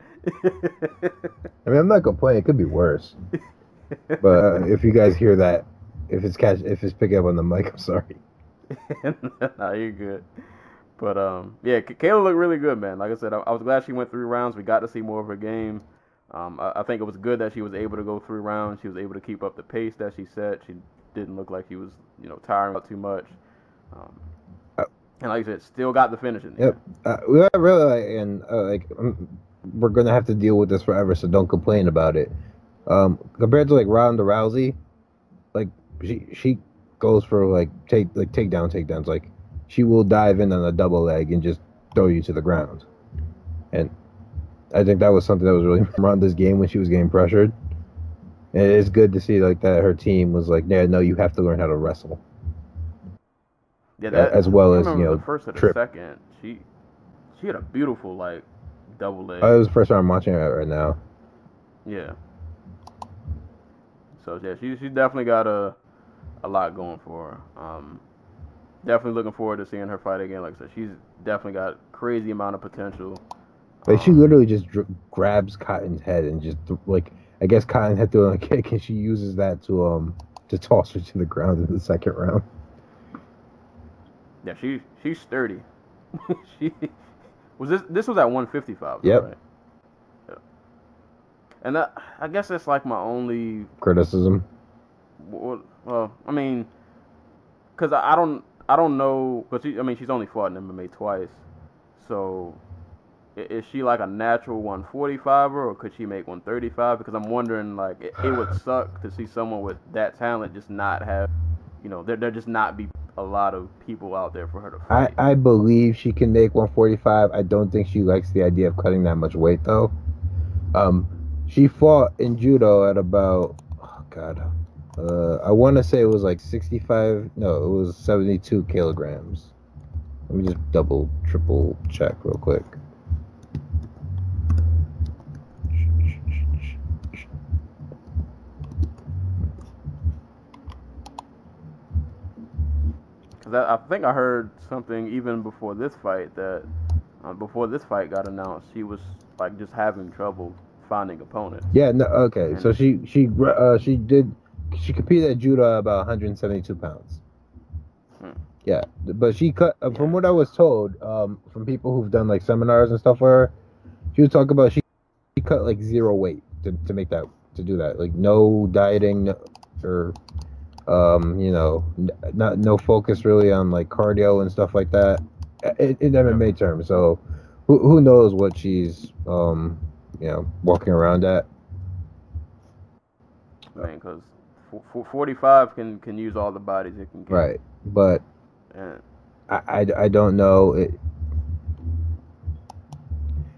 I mean, I'm not complaining. It could be worse. But if you guys hear that, if it's picking up on the mic, I'm sorry. Nah, you're good. But, yeah, Kayla looked really good, man. Like I said, I was glad she went 3 rounds. We got to see more of her game. I think it was good that she was able to go 3 rounds. She was able to keep up the pace that she set. She didn't look like she was, tiring out too much. And like I said, still got the finish in there. Yep. We really we're gonna have to deal with this forever, so don't complain about it. Compared to Ronda Rousey, she goes for takedowns. Like she will dive in on a double leg and just throw you to the ground. And I think that was something that was really Ronda's game when she was getting pressured. And it's good to see that her team was like, yeah, no, you have to learn how to wrestle. Yeah, that, as well as the first or the second, she had a beautiful double leg. Oh, it was the first time I'm watching it right now. Yeah. So yeah, she definitely got a lot going for her. Definitely looking forward to seeing her fight again. Like I said, she's definitely got crazy amount of potential. She literally just grabs Cotton's head and just I guess Cotton had thrown a kick and she uses that to toss her to the ground in the second round. Yeah, she's sturdy. This was at 155. Yep. Right? Yeah. And I guess that's my only criticism. Well, I mean, because I don't know, because she's only fought in MMA twice, so is she a natural 145er or could she make 135? Because I'm wondering it would suck to see someone with that talent just not have, there just not be a lot of people out there for her to fight. I believe she can make 145. I don't think she likes the idea of cutting that much weight though. She fought in judo at about I want to say it was like 65. No, it was 72 kilograms. Let me just triple check real quick. Because I think I heard something even before this fight that before this fight got announced, she was like just having trouble finding opponents. Yeah. No. Okay. So she competed at judo about 172 pounds. Yeah, but she cut. From what I was told, from people who've done like seminars and stuff with her, she was talking about she cut like 0 weight to do that. Like no dieting, or no focus really on like cardio and stuff like that in MMA terms. So who knows what she's walking around at. I mean, because 45 can use all the bodies it can get. Right, but Yeah. I don't know.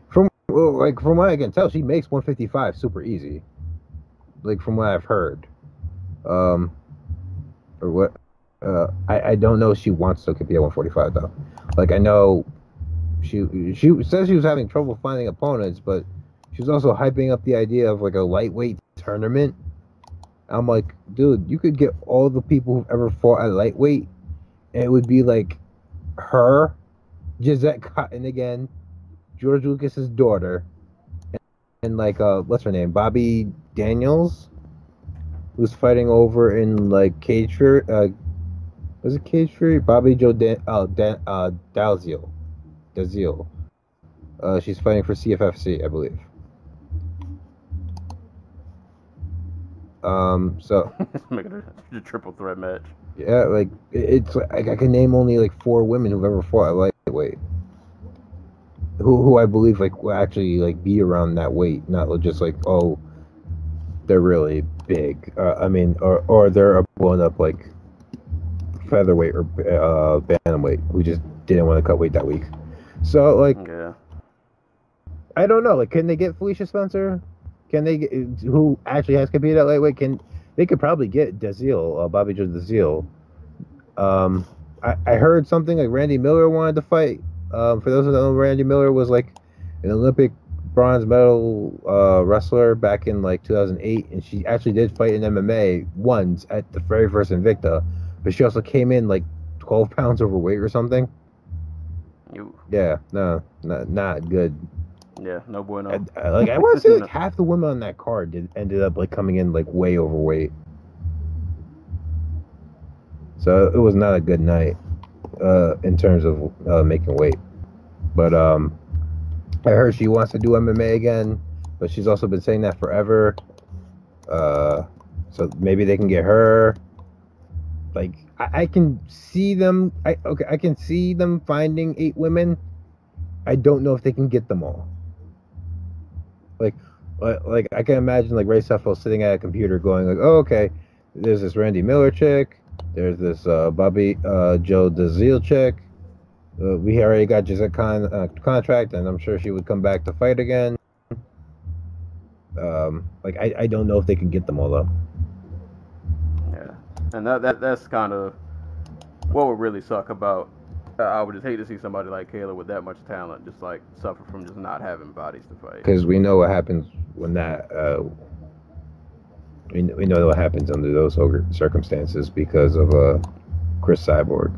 From what I can tell, she makes 155 super easy. Like from what I've heard, or what. I don't know if she wants to compete at 145 though. Like I know she says she was having trouble finding opponents, but she was also hyping up the idea of like a lightweight tournament. I'm like, dude, you could get all the people who've ever fought at lightweight, and it would be like her, Gisette Cotton again, George Lucas's daughter, and like what's her name, Bobby Daniels, who's fighting over in like Cage Fury. Was it Cage Fury? Bobby Joe Dalziel. She's fighting for CFFC, I believe. So Making a triple threat match. yeah, like it's like I can name only like 4 women who've ever fought at lightweight. Who I believe like will actually like be around that weight, not just like, oh, they're really big. I mean, or they're blown up like featherweight or bantamweight who just didn't want to cut weight that week. So like, Yeah. I don't know. Like, can they get Felicia Spencer? Can they get, who actually has competed at lightweight? They could probably get Daziel, Bobby Joe Daziel. I heard something like Randy Miller wanted to fight. For those who don't know, Randy Miller was like an Olympic bronze medal wrestler back in like 2008, and she actually did fight in MMA once at the very first Invicta, but she also came in like 12 pounds overweight or something. Yeah, no, not good. Yeah, no bueno. Like I want to say like half the women on that card ended up like coming in like way overweight. So it was not a good night in terms of making weight. But I heard she wants to do MMA again, but she's also been saying that forever. So maybe they can get her. Like I can see them. I can see them finding 8 women. I don't know if they can get them all. Like I can imagine like Ray Sefo sitting at a computer going like, oh, okay, there's this Randy Miller chick, there's this Bobby Joe Daziel chick. We already got Gisette contract, and I'm sure she would come back to fight again. Like I don't know if they can get them all though. Yeah, and that's kind of what would really suck about. I would just hate to see somebody like Kayla with that much talent just like suffer from just not having bodies to fight. Because we know what happens when that. We know what happens under those circumstances because of Chris Cyborg.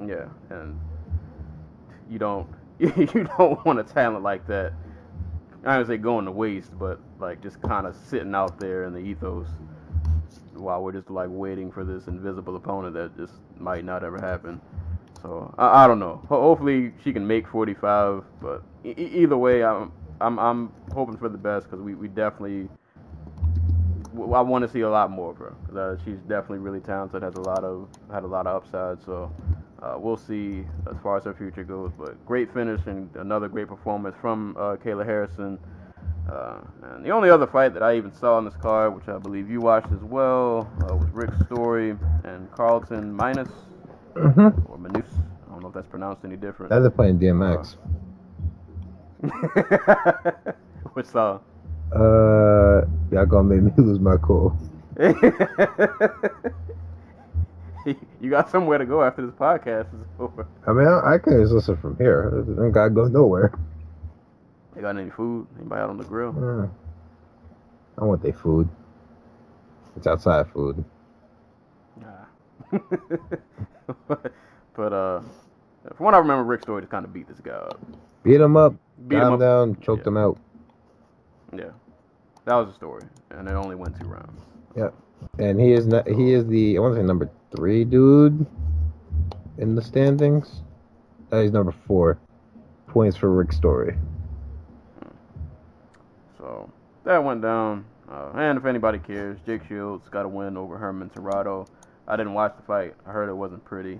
Yeah, and you don't want a talent like that. I don't say going to waste, but like just kind of sitting out there in the ethos while we're just like waiting for this invisible opponent that just might not ever happen. So I don't know. Hopefully she can make 45, but either way, I'm hoping for the best because we definitely. I want to see a lot more of her. She's definitely really talented. Had a lot of upside. So we'll see as far as her future goes. But great finish and another great performance from Kayla Harrison. And the only other fight that I even saw on this card, which I believe you watched as well, was Rick Story and Carlton Minus. Mm-hmm. Or Manus. I don't know if that's pronounced any different. Now they're playing DMX. Which song? Y'all gonna make me lose my cool. You got somewhere to go after this podcast is over. I mean, I can just listen from here. I don't gotta go nowhere. They got any food? Anybody out on the grill? I want their food. It's outside food. Nah. but from what I remember, Rick Story just kind of beat this guy up. Beat him up, got him down, choked him out. Yeah, that was the story, and it only went 2 rounds. Yep, and he is not. He is the I want to say number 3 dude in the standings. He's number 4. Points for Rick Story. So that went down. And if anybody cares, Jake Shields got a win over Herman Serrato. I didn't watch the fight. I heard it wasn't pretty,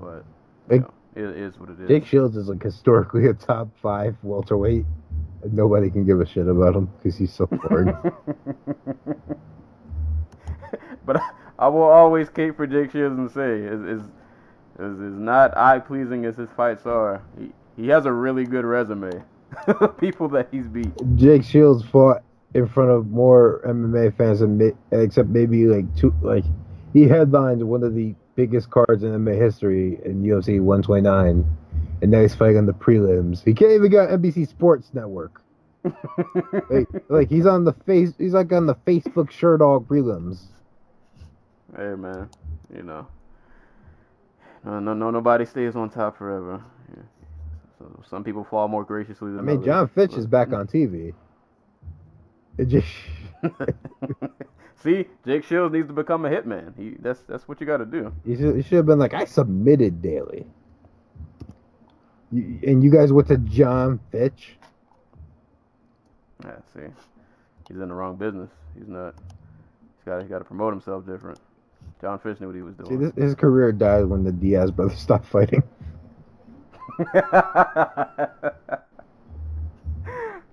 but it is what it is. Jake Shields is like historically a top 5 welterweight, and nobody can give a shit about him because he's so boring. But I will always cape for Jake Shields and say is not eye pleasing as his fights are. He has a really good resume. People that he's beat. Jake Shields fought in front of more MMA fans than except maybe he headlined one of the biggest cards in MMA history in UFC 129, and now he's fighting on the prelims. He can't even get NBC Sports Network. He's on the he's like on the Facebook Sherdog prelims. Hey man, nobody stays on top forever. Yeah. So some people fall more graciously than others. John Fitch is back on TV. It just See, Jake Shields needs to become a hitman. That's what you got to do. He should have been like, I submitted daily. And you guys went to John Fitch? Yeah, see, he's in the wrong business. He's not. He's got to promote himself different. John Fitch knew what he was doing. See, his career died when the Diaz brothers stopped fighting.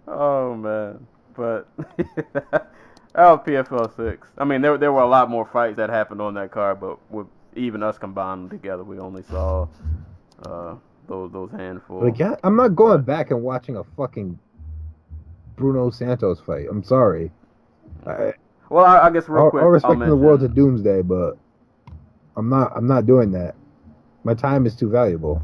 Oh man, but that was PFL 6. I mean, there were a lot more fights that happened on that card, but with even us combined together, we only saw those handfuls. I'm not going back and watching a fucking Bruno Santos fight. I'm sorry. Well, I guess real quick, I'll respect the world to doomsday, but I'm not doing that. My time is too valuable.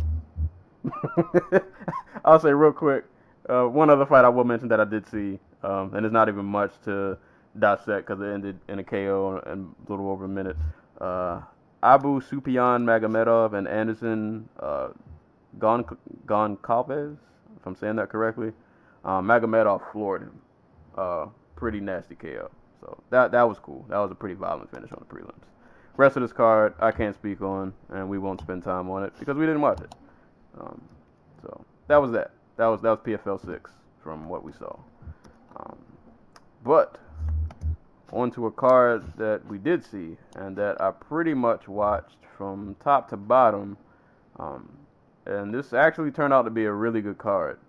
I'll say real quick, one other fight I will mention that I did see, and it's not even much to dissect because it ended in a KO in a little over a minute. Abu Sufyan Magomedov and Anderson Goncalves, if I'm saying that correctly. Magomedov floored him. Pretty nasty KO. So that was cool. That was a pretty violent finish on the prelims. Rest of this card I can't speak on, and we won't spend time on it because we didn't watch it. So that was that. That was PFL 6 from what we saw. But onto a card that we did see and that I pretty much watched from top to bottom. And this actually turned out to be a really good card.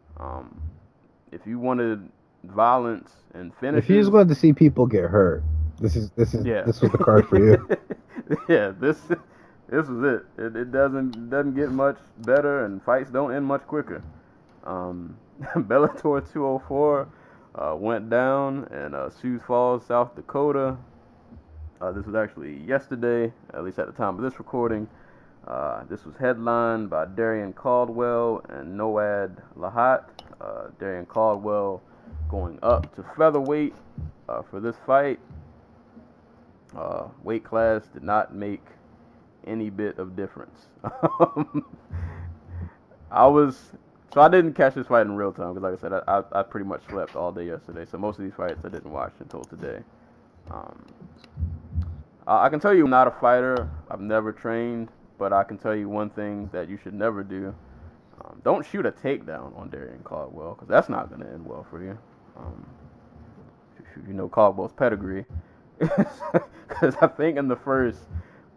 If you wanted violence and finishes, if you just wanted to see people get hurt, this was the card for you. Yeah, this was it. It doesn't get much better, and fights don't end much quicker. Bellator 204 went down in Sioux Falls, South Dakota. This was actually yesterday, at least at the time of this recording. This was headlined by Darian Caldwell and Noad Lahat. Darian Caldwell going up to featherweight for this fight. Weight class did not make any bit of difference. I didn't catch this fight in real time because, like I said, I pretty much slept all day yesterday. So most of these fights I didn't watch until today. I can tell you I'm not a fighter. I've never trained, but I can tell you one thing that you should never do. Don't shoot a takedown on Darian Caldwell because that's not going to end well for you. You know Caldwell's pedigree. Because I think in the first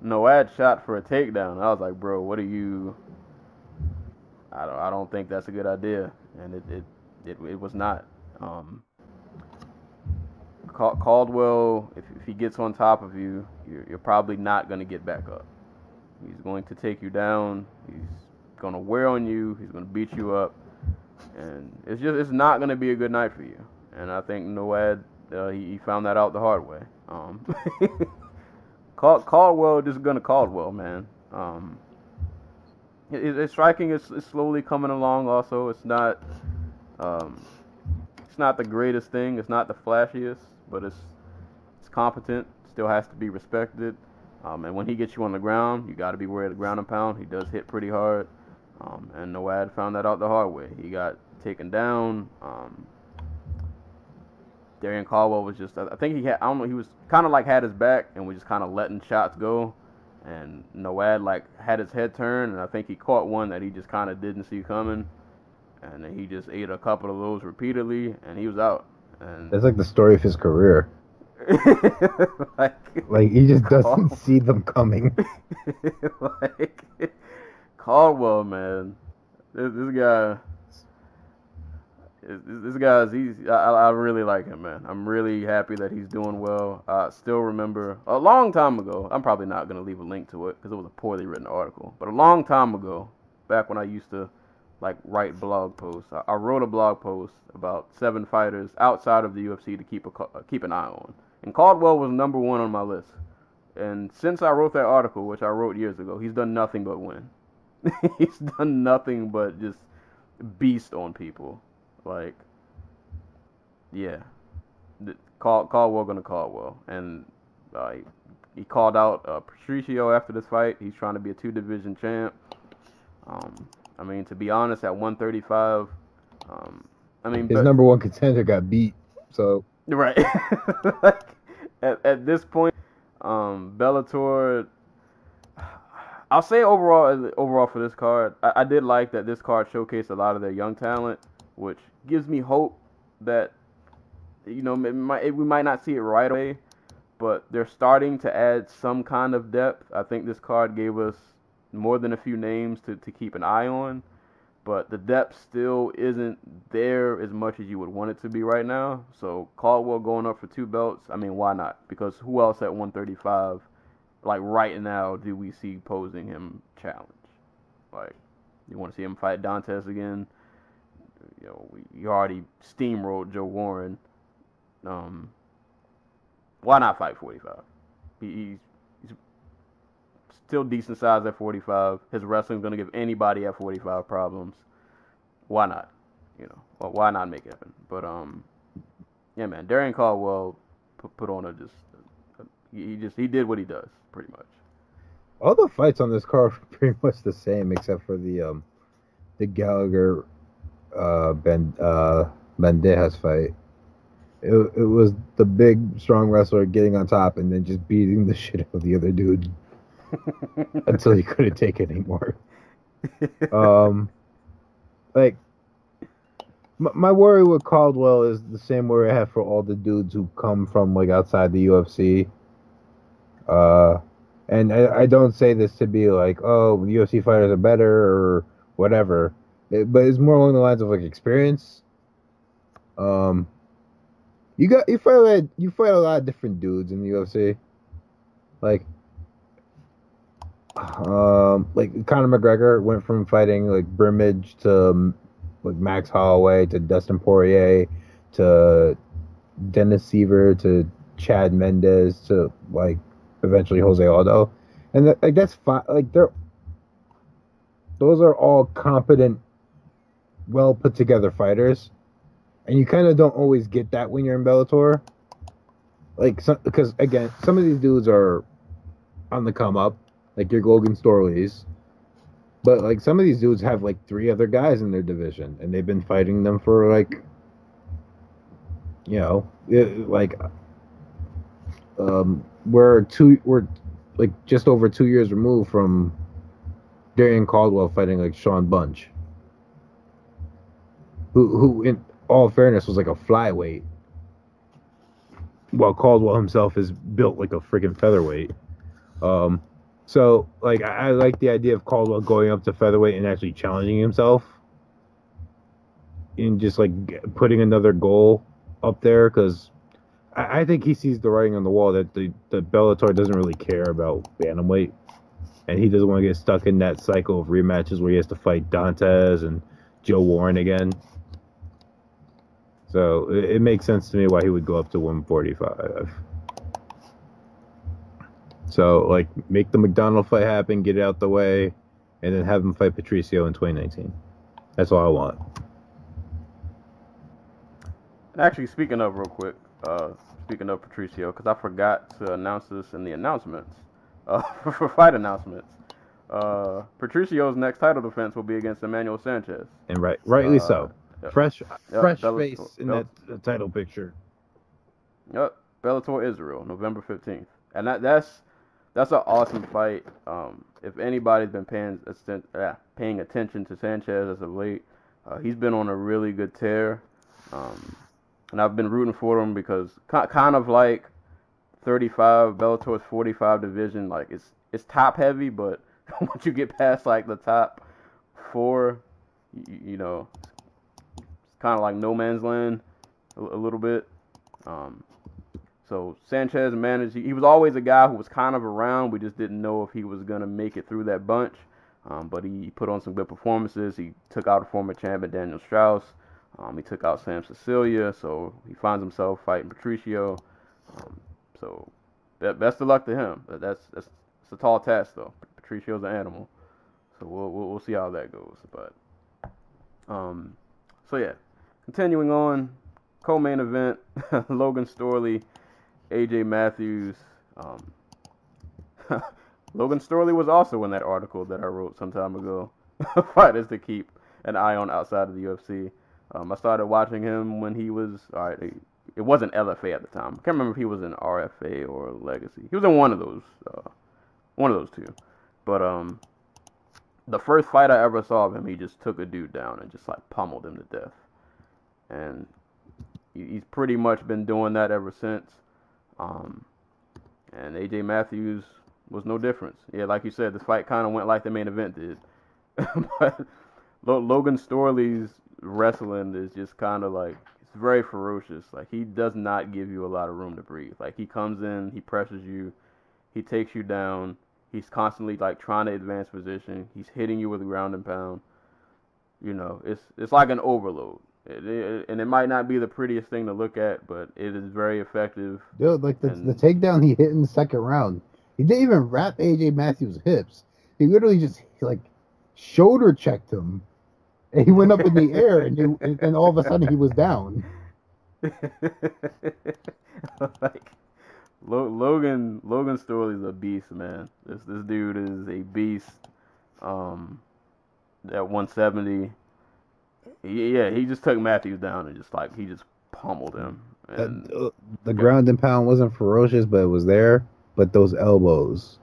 Noad shot for a takedown, I was like, bro, what are you... I don't think that's a good idea, and it was not. Caldwell, if he gets on top of you, you're probably not going to get back up. He's going to take you down. He's going to wear on you. He's going to beat you up, and it's not going to be a good night for you. And I think Noad he found that out the hard way. Caldwell just gonna Caldwell, man. His striking is slowly coming along. Also, it's not the greatest thing. It's not the flashiest, but it's competent. Still has to be respected. And when he gets you on the ground, you got to be worried of the ground and pound. He does hit pretty hard. And Nawad found that out the hard way. He got taken down. Darrion Caldwell was just, I think he was kind of like had his back and was just kind of letting shots go. And Nawad like had his head turned, and I think he caught one that he just kind of didn't see coming. And then he just ate a couple of those repeatedly, and he was out. And that's like the story of his career. like he just doesn't see them coming. Like Caldwell, man, this guy's I really like him, man. I'm really happy that he's doing well. I still remember a long time ago. I'm probably not gonna leave a link to it because it was a poorly written article. But a long time ago, back when I used to like write blog posts, I wrote a blog post about 7 fighters outside of the UFC to keep an eye on. And Caldwell was number 1 on my list. And since I wrote that article, which I wrote years ago, he's done nothing but win. He's done nothing but just beast on people. Like, yeah. Caldwell gonna Caldwell. And he called out Patricio after this fight. He's trying to be a 2-division champ. I mean, to be honest, at 135, his number 1 contender got beat, so... Right. Like, at this point, Bellator, I'll say overall for this card, I did like that this card showcased a lot of their young talent, which gives me hope that, we might not see it right away, but they're starting to add some kind of depth. I think this card gave us more than a few names to keep an eye on. But the depth still isn't there as much as you would want it to be right now. So Caldwell going up for 2 belts, I mean, why not? Because who else at 135, like right now, do we see posing him challenge? Like, you want to see him fight Dantes again? You already steamrolled Joe Warren. Why not fight 45? He's still decent size at 45. His wrestling's going to give anybody at 45 problems. Why not? Well, why not make it happen? But, yeah, man, Darrion Caldwell put on he did what he does, pretty much. All the fights on this card are pretty much the same, except for the Gallagher, Bandejas fight. It was the big, strong wrestler getting on top and then just beating the shit out of the other dude. Until he couldn't take it anymore. Like, my worry with Caldwell is the same worry I have for all the dudes who come from like outside the UFC. And I don't say this to be like, oh, the UFC fighters are better or whatever, but it's more along the lines of like experience. You fight a lot of different dudes in the UFC, like Conor McGregor went from fighting like Brimage to like Max Holloway to Dustin Poirier to Dennis Seaver to Chad Mendes to like eventually Jose Aldo, and that's fine. Like those are all competent, well put together fighters, and you kind of don't always get that when you're in Bellator. Like, because again, some of these dudes are on the come up, like your Logan Storleys, but like some of these dudes have like 3 other guys in their division, and they've been fighting them for like, we're like just over 2 years removed from Darrion Caldwell fighting like Sean Bunch, who in all fairness was like a flyweight, while Caldwell himself is built like a freaking featherweight. So like I like the idea of Caldwell going up to featherweight and actually challenging himself, and just like putting another goal up there, because I think he sees the writing on the wall that the Bellator doesn't really care about bantamweight, and he doesn't want to get stuck in that cycle of rematches where he has to fight Dantes and Joe Warren again. So it makes sense to me why he would go up to 145. So, like, make the McDonald fight happen, get it out the way, and then have him fight Patricio in 2019. That's all I want. And actually, speaking of real quick, speaking of Patricio, because I forgot to announce this in the announcements, for fight announcements. Patricio's next title defense will be against Emmanuel Sanchez. And rightly so. Yep. Fresh Bellator, face in that title picture. Yep, Bellator Israel, November 15th. And that's an awesome fight. If anybody's been paying attention to Sanchez as of late, he's been on a really good tear. And I've been rooting for him because kind of like 35, Bellator's 45 division, like it's top heavy, but once you get past like the top 4, you know, it's kind of like no man's land a little bit. So Sanchez managed. He was always a guy who was kind of around. We just didn't know if he was gonna make it through that bunch. But he put on some good performances. He took out a former champion, Daniel Strauss. He took out Sam Cecilia, so he finds himself fighting Patricio. So best of luck to him. It's a tall task though. Patricio's an animal, so we'll see how that goes. But so yeah, continuing on, co-main event: Logan Storley, AJ Matthews. Logan Storley was also in that article that I wrote some time ago. Fighters to keep an eye on outside of the UFC. I started watching him when he was, it wasn't LFA at the time. I can't remember if he was in RFA or Legacy. He was in one of those two. But the first fight I ever saw of him, he just took a dude down and just like pummeled him to death. And he's pretty much been doing that ever since. And AJ Matthews was no difference. Yeah, like you said, this fight kind of went like the main event did. But Logan Storley's wrestling is just kind of like, it's very ferocious. Like, he does not give you a lot of room to breathe. Like, he comes in, he pressures you, he takes you down, he's constantly like trying to advance position, he's hitting you with ground and pound. You know, it's like an overload. And it might not be the prettiest thing to look at, but it is very effective. Dude, like the takedown he hit in the second round, he didn't even wrap AJ Matthews' hips. He literally just like shoulder checked him. And he went up in the air, and all of a sudden he was down. Like Logan Storley's a beast, man. This dude is a beast. At 170, he just took Matthews down and he just pummeled him. And the ground and pound wasn't ferocious, but it was there. But those elbows,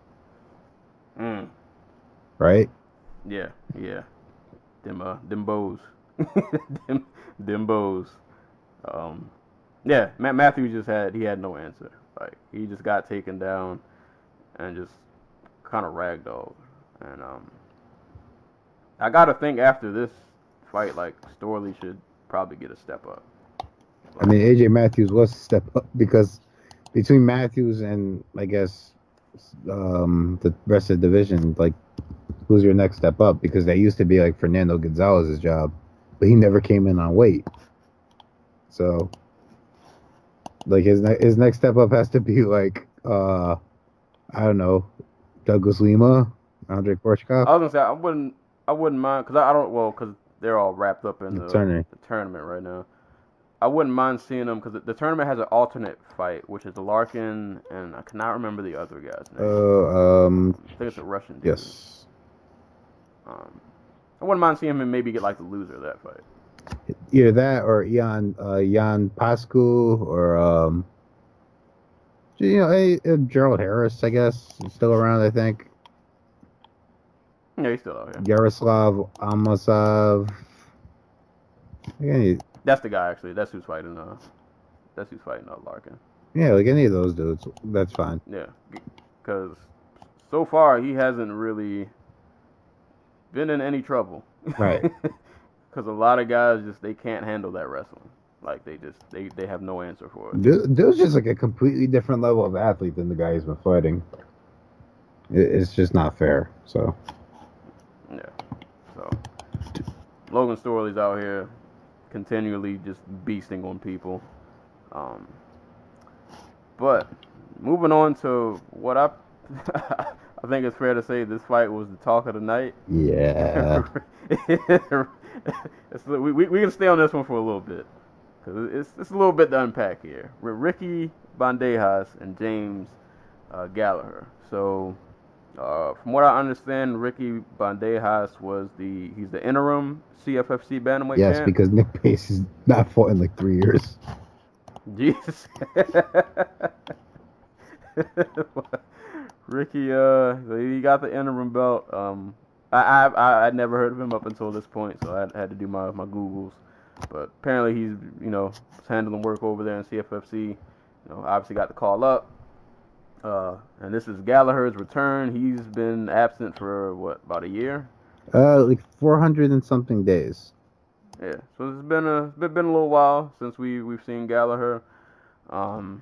right? Yeah. Them bows. them bows. Yeah, Matthews he had no answer. Like, he just got taken down and just kind of ragdolled. And I gotta think after this fight, like, Storley should probably get a step up. I mean, AJ Matthews was a step up because between Matthews and I guess the rest of the division, like, who's your next step up? Because that used to be like Fernando Gonzalez's job, but he never came in on weight. So, like, his next step up has to be like, I don't know, Douglas Lima, Andre Korshkov. I was gonna say I wouldn't mind because they're all wrapped up in the tournament right now. I wouldn't mind seeing them because the tournament has an alternate fight, which is Larkin, and I cannot remember the other guy's name. I think it's a Russian dude. Yes. I wouldn't mind seeing him maybe get like the loser of that fight. Either that or Jan Pascu or Gerald Harris, I guess, is still around, I think. Yeah, he's still out here. Yaroslav Amosov. That's the guy, actually. That's who's fighting Larkin. Yeah, like any of those dudes, that's fine. Yeah, because so far he hasn't really been in any trouble. Right. Because a lot of guys they can't handle that wrestling. Like, they have no answer for it. Dude's just like a completely different level of athlete than the guy he's been fighting. It's just not fair. So. Yeah. So Logan Storley's out here continually just beasting on people. But moving on to what I I think it's fair to say this fight was the talk of the night. Yeah. we can stay on this one for a little bit because it's a little bit to unpack here. Ricky Bandejas and James Gallagher. So from what I understand, Ricky Bandejas he's the interim CFFC bantamweight Yes, champ. because Nick Pace has not fought in like 3 years. Jesus. Ricky, he got the interim belt. I'd never heard of him up until this point, so I had to do my Googles. But apparently he's, handling work over there in CFFC. Obviously got the call up. And this is Gallagher's return. He's been absent for, about a year? Like 400 and something days. Yeah, so it's been a little while since we've seen Gallagher. There's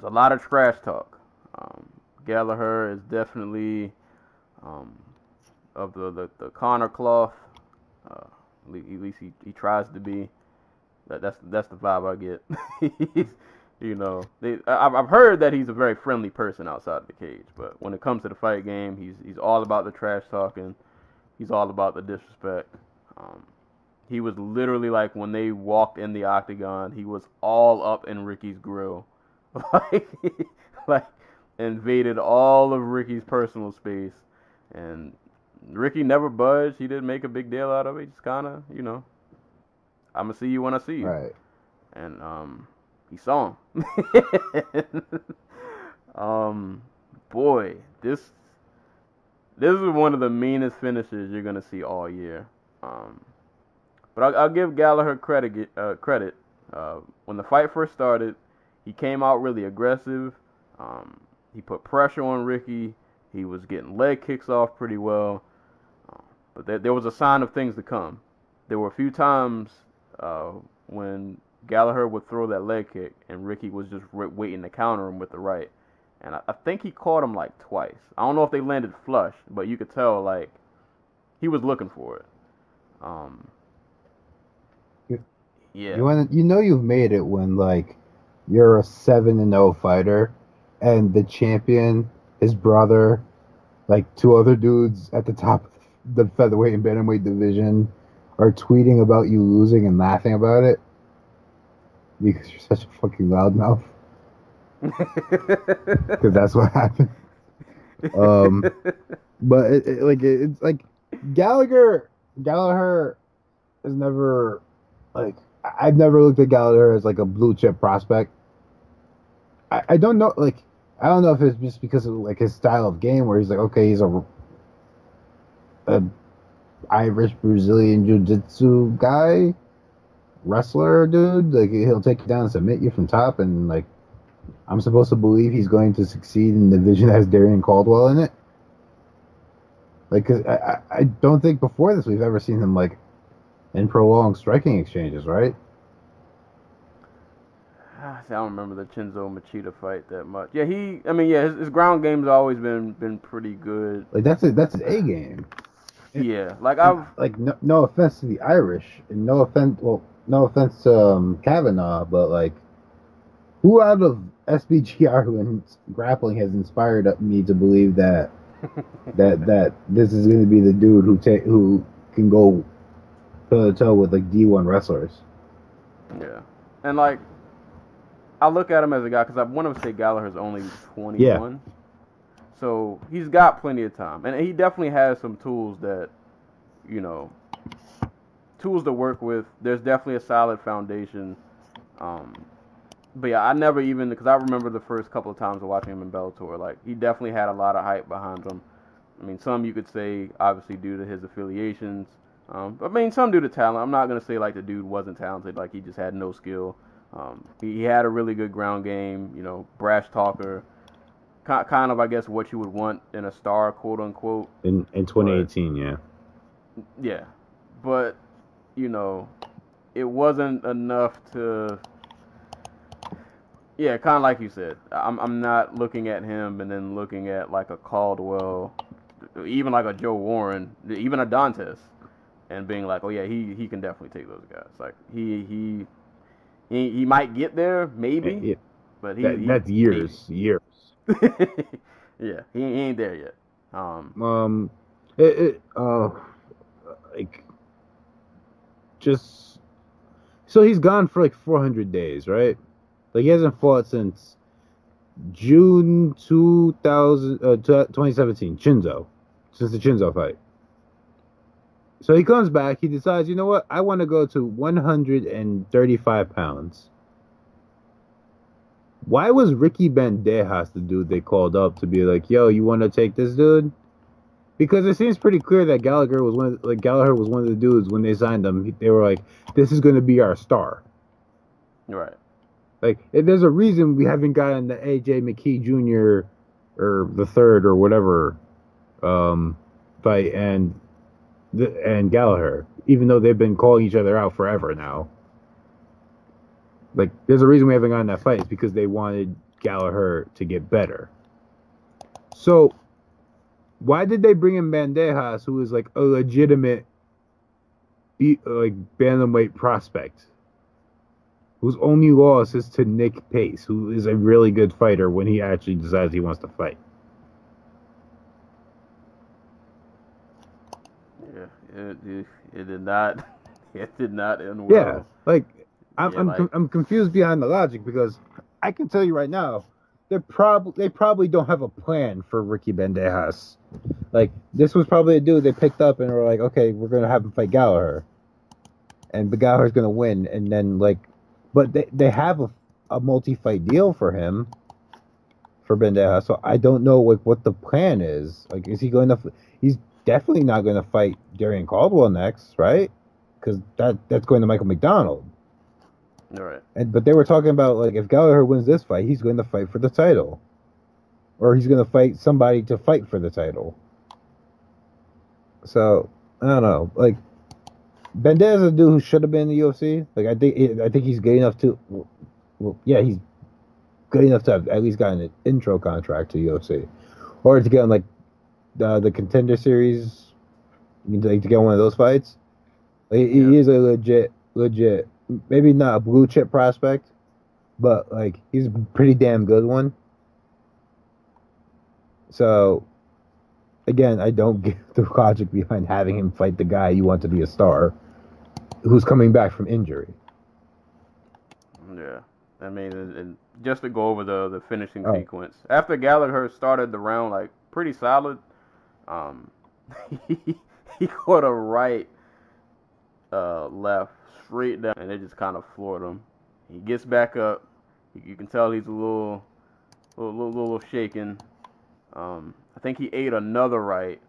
a lot of trash talk. Gallagher is definitely of the Connor cloth. At least he tries to be. That's the vibe I get. I've heard that he's a very friendly person outside of the cage, but when it comes to the fight game, he's all about the trash talking. He's all about the disrespect. He was literally like when they walked in the octagon, he was all up in Ricky's grill, like invaded all of Ricky's personal space, and Ricky never budged. He didn't make a big deal out of it. He just kind of, I'm gonna see you when I see you. Right. And he saw him. Boy, this is one of the meanest finishes you're gonna see all year. But I'll give Gallagher credit. When the fight first started, he came out really aggressive. He put pressure on Ricky. He was getting leg kicks off pretty well. But there was a sign of things to come. There were a few times when Gallagher would throw that leg kick, and Ricky was just waiting to counter him with the right. And I think he caught him like twice. I don't know if they landed flush, but you could tell like he was looking for it. Yeah. You've made it when like you're a 7-0 fighter, and the champion, his brother, like 2 other dudes at the top of the featherweight and bantamweight division are tweeting about you losing and laughing about it because you're such a fucking loudmouth. Because that's what happened. But it's like Gallagher is never like I've never looked at Gallagher as like a blue chip prospect. I don't know, like I don't know if it's just because of like his style of game where he's like, okay, he's a Irish Brazilian jiu-jitsu guy, wrestler dude, like he'll take you down and submit you from top, and like I'm supposed to believe he's going to succeed in the division that has Darian Caldwell in it. Like, 'cause I don't think before this we've ever seen him like in prolonged striking exchanges, right? I don't remember the Chinzo Machida fight that much. Yeah, his ground game's always been pretty good. Like that's his A game. Yeah, like no offense to the Irish, and no offense to Kavanaugh, but like who out of SBGR and grappling has inspired me to believe that that this is going to be the dude who can go toe to toe with like D1 wrestlers. Yeah, and like I look at him as a guy because I want to say Gallagher's only 21. Yeah. So he's got plenty of time, and he definitely has some tools tools to work with. There's definitely a solid foundation. But yeah, I never even, because I remember the first couple of times of watching him in Bellator, like he definitely had a lot of hype behind him. I mean, some you could say obviously due to his affiliations. But I mean, some due to talent. I'm not gonna say like the dude wasn't talented, like he just had no skill. He had a really good ground game, brash talker. Kind of, I guess, what you would want in a star, quote unquote. In 2018, yeah. Yeah, but it wasn't enough to. Yeah, kind of like you said. I'm not looking at him and then looking at like a Caldwell, even like a Joe Warren, even a Dantes, and being like, oh yeah, he can definitely take those guys. Like he might get there, maybe, Yeah. but That's years. yeah, he ain't there yet. Like, just so he's gone for like 400 days, right? Like he hasn't fought since June 2017, Chinzo, since the Chinzo fight. So he comes back, he decides, you know what, I want to go to 135 pounds. Why was Ricky Bandejas the dude they called up to be like, yo, you want to take this dude? Because it seems pretty clear that Gallagher was one of the dudes when they signed him. They were like, this is going to be our star. Right. Like, there's a reason we haven't gotten the AJ McKee Jr. or the third or whatever fight and Gallagher, even though they've been calling each other out forever now. Like, there's a reason we haven't gotten that fight. It's because they wanted Gallagher to get better. So, why did they bring in Bandejas, who is like a legitimate bantamweight prospect, whose only loss is to Nick Pace, who is a really good fighter when he actually decides he wants to fight? Yeah, it did not. It did not end well. Yeah, like I'm confused behind the logic, because I can tell you right now, they probably don't have a plan for Ricky Bandejas. Like, this was probably a dude they picked up and were like, okay, we're gonna have him fight Gallagher, and the Gallagher's gonna win, and then but they have a multi-fight deal for him, for Bandejas. So I don't know what the plan is. Like, is he going to? He's definitely not going to fight Darian Caldwell next, right? Because that's going to Michael McDonald. All right. But they were talking about, like, if Gallagher wins this fight, he's going to fight for the title, or he's going to fight somebody to fight for the title. So I don't know. Like, Bandejas is a dude who should have been in the UFC. Like, I think he's good enough to. Well, yeah, he's good enough to have at least gotten an intro contract to the UFC, or to get on like the Contender Series, to get one of those fights. Like, he is a legit, maybe not a blue chip prospect, but like he's a pretty damn good one. So, again, I don't get the logic behind having him fight the guy you want to be a star, who's coming back from injury. Yeah, I mean, and just to go over the finishing sequence, after Gallagher started the round like pretty solid, he caught a right, left, straight down, and it just kind of floored him. He gets back up. You can tell he's a little shaken. I think he ate another right,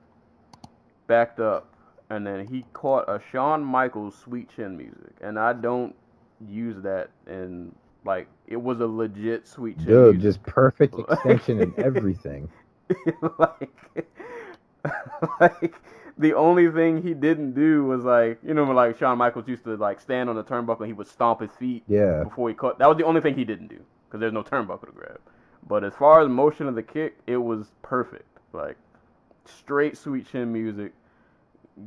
backed up, and then he caught a Shawn Michaels Sweet Chin Music, and I don't use that in, like, it was a legit Sweet Chin Dude, music. just perfect extension and everything. like the only thing he didn't do was, like, you know, like Shawn Michaels used to like stand on the turnbuckle and he would stomp his feet before he caught. That was the only thing he didn't do, because there's no turnbuckle to grab. But as far as motion of the kick, it was perfect. Like, straight Sweet Chin music.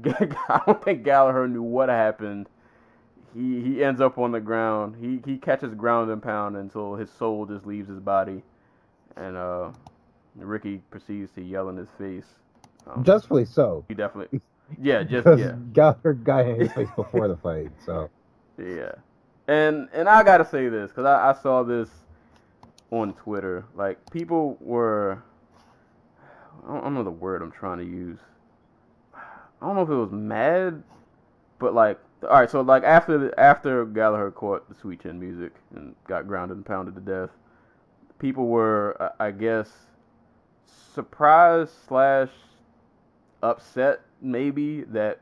I don't think Gallagher knew what happened. He ends up on the ground. He catches ground and pound until his soul just leaves his body, and Ricky proceeds to yell in his face. Justly so. He definitely, Gallagher got in his face before the fight, so. Yeah, and I gotta say this, because I saw this on Twitter. Like, people were, I don't know the word I'm trying to use. I don't know if it was mad, but like, all right, so like after Gallagher caught the Sweet Chin music and got grounded and pounded to death, people were, I guess, surprised / upset maybe that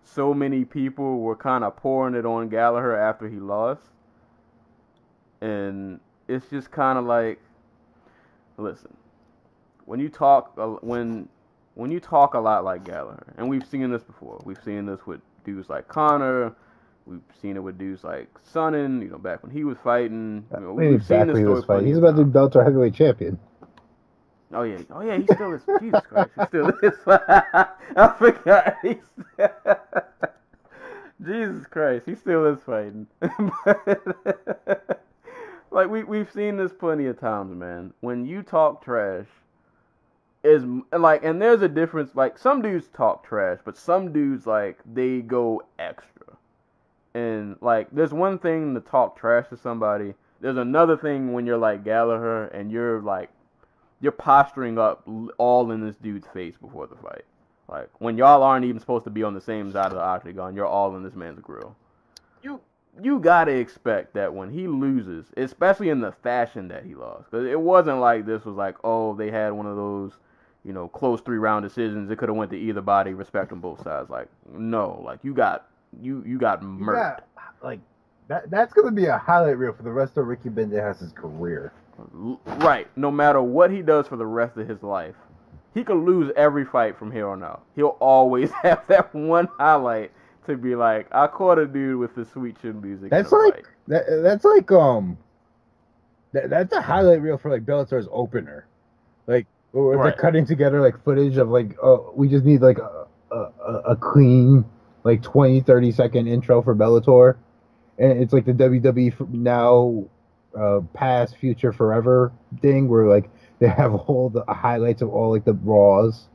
so many people were kind of pouring it on Gallagher after he lost. And it's just kind of like, listen, when you talk a lot like Gallagher, and we've seen this before. We've seen this with dudes like Conor. We've seen it with dudes like Sonnen, you know, back when he was fighting. You know, we've seen this story plenty He's of about to times. be Bellator heavyweight champion. Oh yeah, he still is. Jesus Christ, he still is. I forgot. Jesus Christ, he still is fighting. Like we've seen this plenty of times, man. When you talk trash, is like, and there's a difference. Like some dudes talk trash, but some dudes like they go extra. And like, there's one thing to talk trash to somebody. There's another thing when you're like Gallagher and you're posturing up all in this dude's face before the fight. Like when y'all aren't even supposed to be on the same side of the octagon, you're all in this man's grill. You gotta expect that when he loses, especially in the fashion that he lost, because it wasn't like this was like, oh, they had one of those, close 3-round decisions. It could have went to either body, respect on both sides. Like, no, like you got murdered. Like that's gonna be a highlight reel for the rest of Ricky Bandejas' career. Right. No matter what he does for the rest of his life, he could lose every fight from here on out. He'll always have that one highlight to be like, I caught a dude with the sweet chin music. That's that's a highlight reel for like Bellator's opener. Like where they're cutting together like footage of like, oh, we just need like a clean like 20-30 second intro for Bellator, and it's like the WWE now past future forever thing where like they have all the highlights of all like the Raws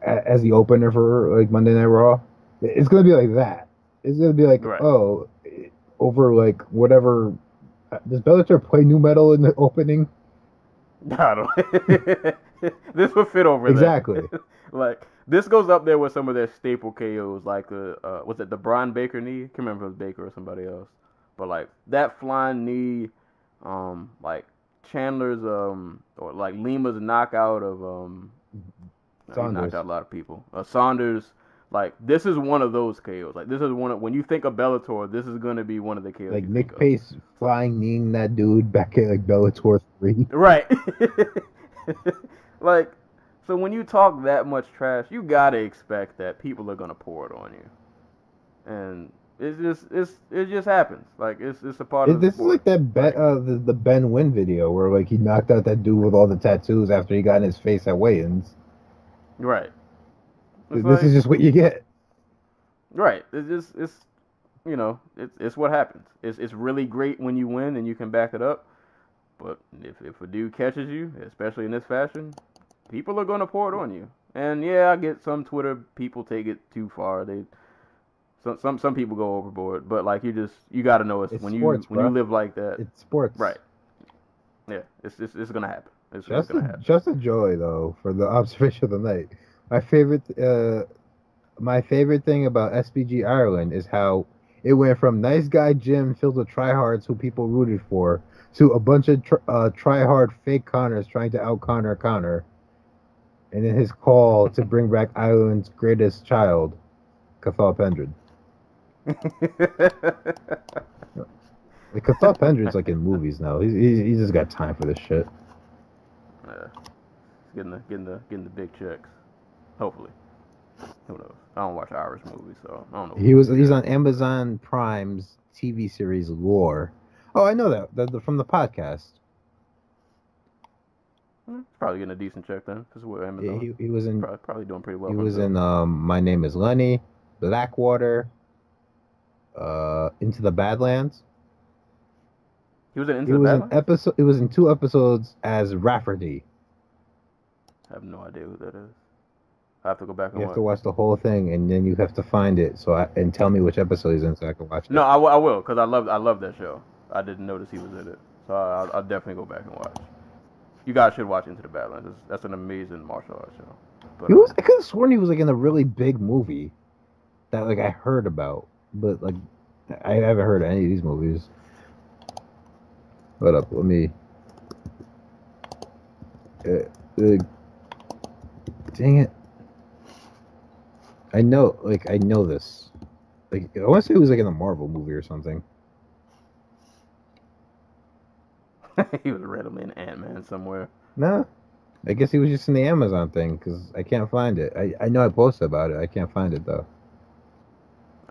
as the opener for like Monday Night Raw. It's gonna be like that. It's gonna be like, oh, over like whatever. Does Bellator play new metal in the opening? I don't. This would fit over exactly. Like this goes up there with some of their staple KOs, like was it the Brian Baker knee? I can't remember if it was Baker or somebody else, but like that flying knee, like Chandler's or like Lima's knockout of he knocked out a lot of people. Saunders. Like, this is one of those KOs. Like, this is one of, when you think of Bellator, this is going to be one of the KOs. Like, Nick Pace flying kneeing that dude back at, like, Bellator 3. Right. Like, so when you talk that much trash, you got to expect that people are going to pour it on you. And it just happens. Like, it's a part of the This sport. Is like that the Ben Wynn video where, like, he knocked out that dude with all the tattoos after he got in his face at weigh-ins. Right. This is just what you get. Right. It's what happens. It's really great when you win and you can back it up. But if a dude catches you, especially in this fashion, people are going to pour it on you. And yeah, I get some Twitter people take it too far. Some people go overboard. But like you got to know it's when sports, you live like that. It's sports. Right. Yeah. It's going to happen. It's just going to happen. Just a joy though for the observation of the night. My favorite thing about SBG Ireland is how it went from nice guy Jim filled with tryhards who people rooted for to a bunch of tryhard fake Connors trying to out-Connor Connor, and then his call to bring back Ireland's greatest child, Cathal Pendred. Like Cathal Pendred's like in movies now. He's just got time for this shit. Yeah, getting the big checks. Hopefully. Who knows? I don't watch Irish movies, so I don't know. He's on Amazon Prime's TV series Lore. Oh, I know that from the podcast. Probably getting a decent check then. Because we're Amazon. Yeah, he was in probably doing pretty well. He was in My Name Is Lenny, Blackwater, Into the Badlands. He was in Into the Badlands? He was in 2 episodes as Rafferty. I have no idea who that is. I have to go back and watch. You have to watch the whole thing, and then you have to find it. And tell me which episode he's in, so I can watch it. No, I will, because I love that show. I didn't notice he was in it, so I'll definitely go back and watch. You guys should watch Into the Badlands. That's an amazing martial arts show. But, I could have sworn he was like in a really big movie that like I heard about, but like I haven't heard of any of these movies. Hold up, let me. Dang it! I know this. Like I want to say it was like in a Marvel movie or something. He was randomly in Ant-Man somewhere. No, I guess he was just in the Amazon thing because I can't find it. I know I posted about it. I can't find it though.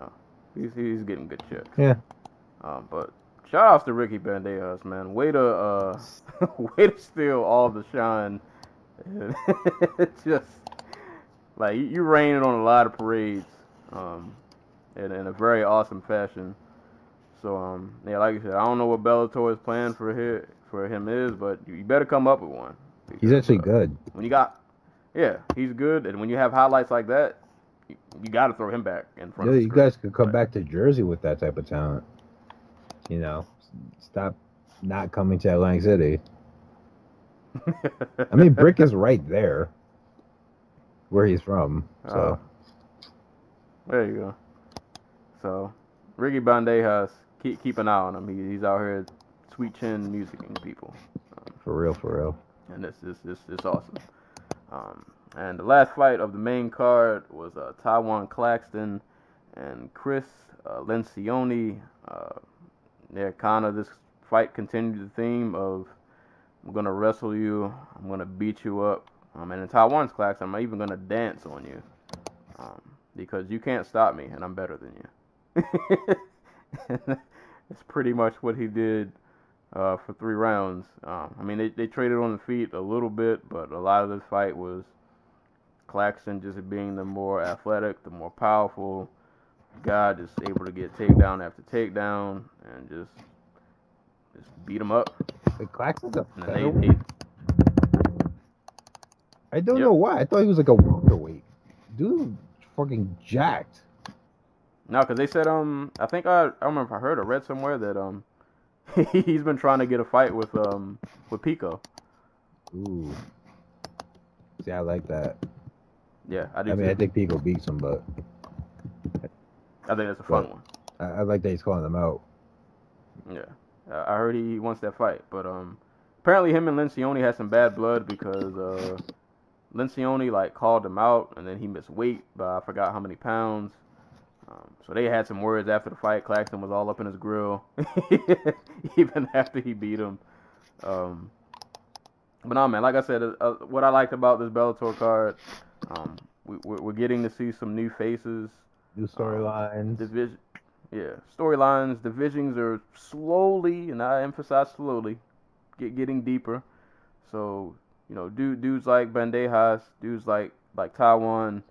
Oh, he's getting good checks. Yeah. But shout outs to Ricky Bandejas, man. Way to steal all the shine. It's just like you raining on a lot of parades. And in a very awesome fashion. So yeah, like you said, I don't know what Bellator's plan for him is, but you better come up with one. Because, He's actually good. When you got, yeah, he's good, and when you have highlights like that, you got to throw him back in front. Yeah, of you guys could come back to Jersey with that type of talent. You know, stop not coming to Atlantic City. I mean, Brick is right there, where he's from. So there you go. So Ricky Bandejas, keep an eye on him. He's out here sweet chin musicking people. For real. And this awesome. And the last fight of the main card was Taiwan Claxton and Chris Lencioni. This fight continued the theme of I'm gonna wrestle you, I'm gonna beat you up, and in Taiwan's Claxton, I'm even gonna dance on you, because you can't stop me, and I'm better than you. It's pretty much what he did for 3 rounds. I mean, they traded on the feet a little bit, but a lot of this fight was Claxton just being the more athletic, the more powerful guy, just able to get takedown after takedown and just beat him up. Like, Claxton's a And featherweight? I don't know why. I thought he was like a welterweight. Dude, fucking jacked. No, because they said I think I don't remember if I heard or read somewhere that he's been trying to get a fight with Pico. Ooh. See, I like that. Yeah, I do. I mean, I think Pico beats him, but I think that's a fun one. I like that he's calling them out. Yeah, I heard he wants that fight, but apparently him and Lencioni had some bad blood because Lencioni like called him out and then he missed weight by I forgot how many pounds. So they had some words after the fight. Claxton was all up in his grill, even after he beat him. But no, man, like I said, what I liked about this Bellator card, we're getting to see some new faces. New storylines. Storylines. Divisions are slowly, and I emphasize slowly, getting deeper. So, you know, dudes like Bandejas, dudes like Taiwan,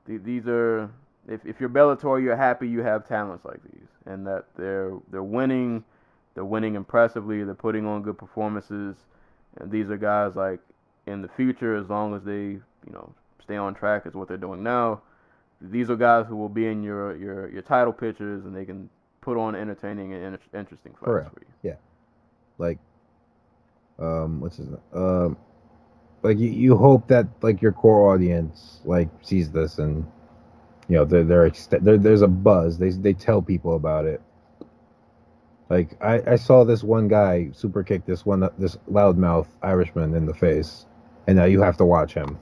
these are... If you're Bellator, you're happy you have talents like these, and that they're winning impressively, they're putting on good performances, and these are guys like in the future, as long as they stay on track as what they're doing now, these are guys who will be in your title pictures, and they can put on entertaining and interesting fights for you. Yeah, like what's his name? Like you hope that like your core audience like sees this and. There's a buzz. They tell people about it. Like I saw this one guy super kick this loudmouth Irishman in the face, and now you have to watch him.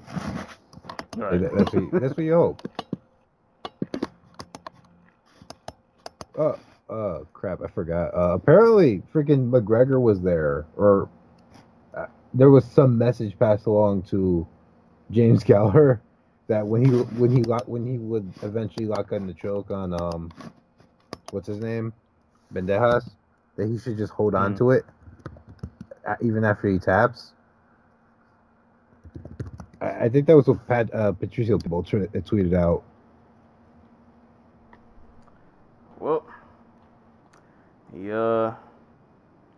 Right. That's what you hope. Crap! I forgot. Apparently, freaking McGregor was there, or there was some message passed along to James Gallagher. That when he would eventually lock in the choke on what's his name, Bandejas, that he should just hold on to it even after he taps. I think that was what Patricio tweeted out. Well, he